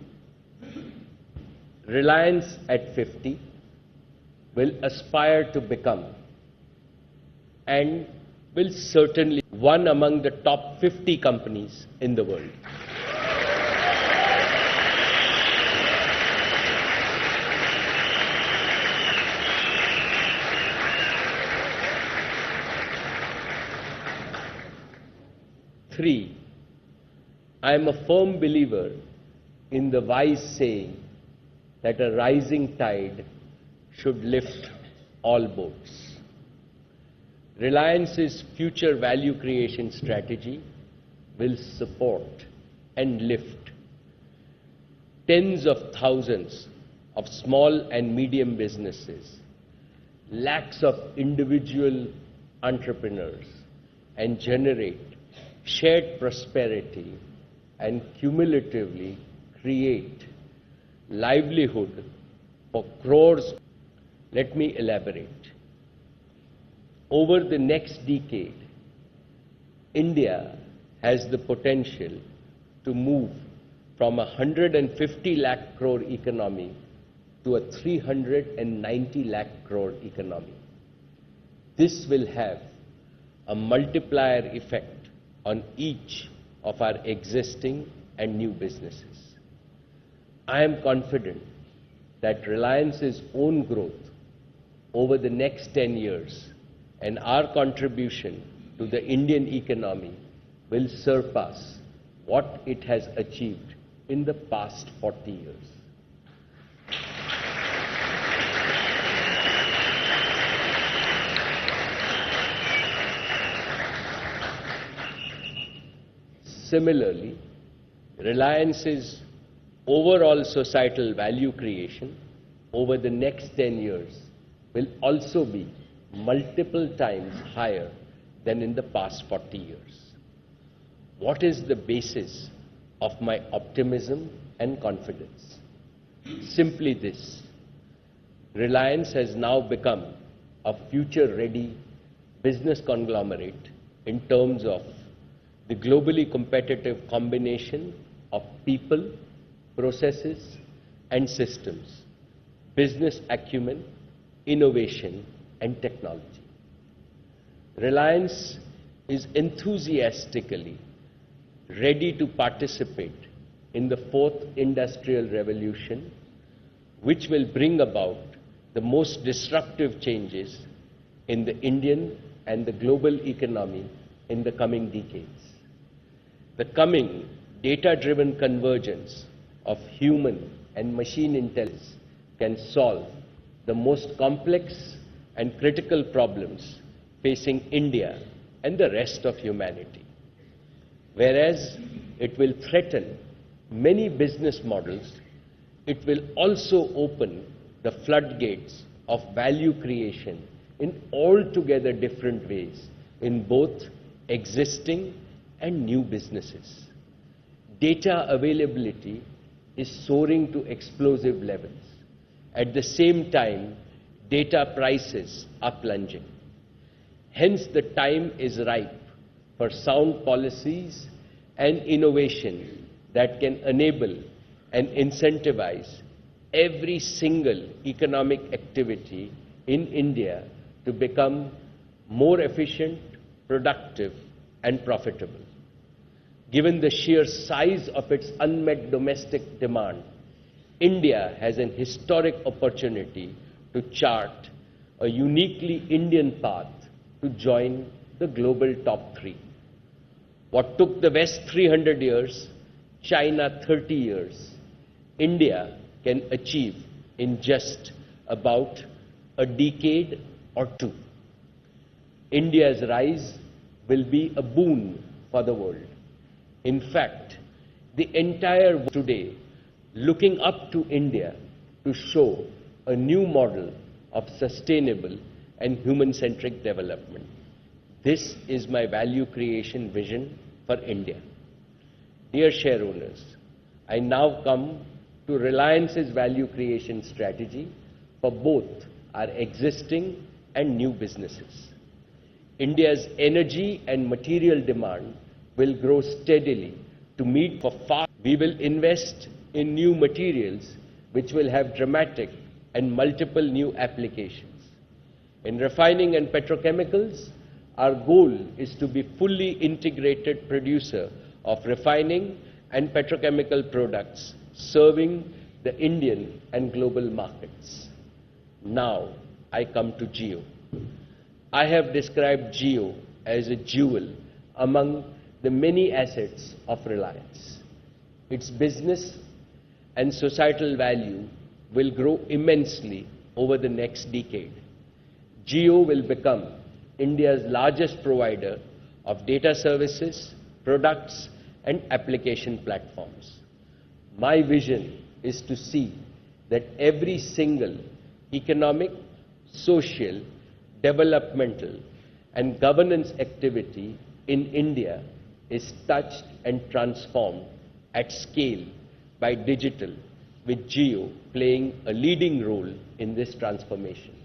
Reliance at 50 will aspire to become and will certainly one among the top 50 companies in the world. Three, I am a firm believer in the wise saying that a rising tide should lift all boats. Reliance's future value creation strategy will support and lift tens of thousands of small and medium businesses, lakhs of individual entrepreneurs, and generate shared prosperity and cumulatively create livelihood for crores. Let me elaborate. Over the next decade, India has the potential to move from a 150 lakh crore economy to a 390 lakh crore economy. This will have a multiplier effect on each of our existing and new businesses. I am confident that Reliance's own growth over the next 10 years and our contribution to the Indian economy will surpass what it has achieved in the past 40 years. Similarly, Reliance's overall societal value creation over the next 10 years will also be multiple times higher than in the past 40 years. What is the basis of my optimism and confidence? Simply this: Reliance has now become a future-ready business conglomerate in terms of the globally competitive combination of people, processes, and systems, business acumen, innovation, and technology. Reliance is enthusiastically ready to participate in the fourth industrial revolution, which will bring about the most disruptive changes in the Indian and the global economy in the coming decades. The coming data-driven convergence of human and machine intelligence can solve the most complex and critical problems facing India and the rest of humanity. Whereas it will threaten many business models, it will also open the floodgates of value creation in altogether different ways in both existing and new businesses. Data availability is soaring to explosive levels. At the same time, data prices are plunging. Hence, the time is ripe for sound policies and innovation that can enable and incentivize every single economic activity in India to become more efficient, productive, and profitable. Given the sheer size of its unmet domestic demand, India has an historic opportunity to chart a uniquely Indian path to join the global top 3. What took the West 300 years, China 30 years, India can achieve in just about a decade or 2. India's rise will be a boon for the world. In fact, the entire world today looking up to India to show a new model of sustainable and human-centric development. This is my value creation vision for India. Dear shareowners, I now come to Reliance's value creation strategy for both our existing and new businesses. India's energy and material demand will grow steadily to meet for far. We will invest in new materials which will have dramatic and multiple new applications. In refining and petrochemicals, our goal is to be fully integrated producer of refining and petrochemical products serving the Indian and global markets. Now I come to Jio. I have described Jio as a jewel among the many assets of Reliance. Its business and societal value will grow immensely over the next decade. Jio will become India's largest provider of data services, products, and application platforms. My vision is to see that every single economic, social, developmental, and governance activity in India is touched and transformed at scale by digital, with Jio playing a leading role in this transformation.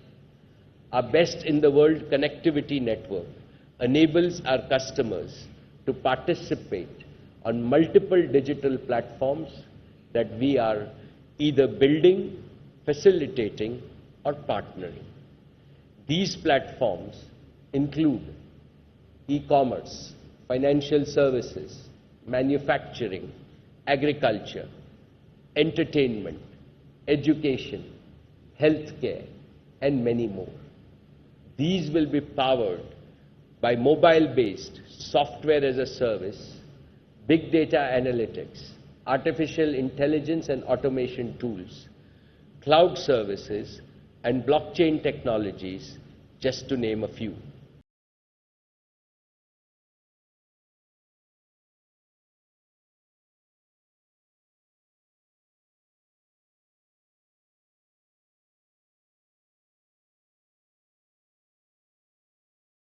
Our best in the world connectivity network enables our customers to participate on multiple digital platforms that we are either building, facilitating, or partnering. These platforms include e-commerce, financial services, manufacturing, agriculture, entertainment, education, healthcare, and many more. These will be powered by mobile-based software as a service, big data analytics, artificial intelligence and automation tools, cloud services, and blockchain technologies, just to name a few.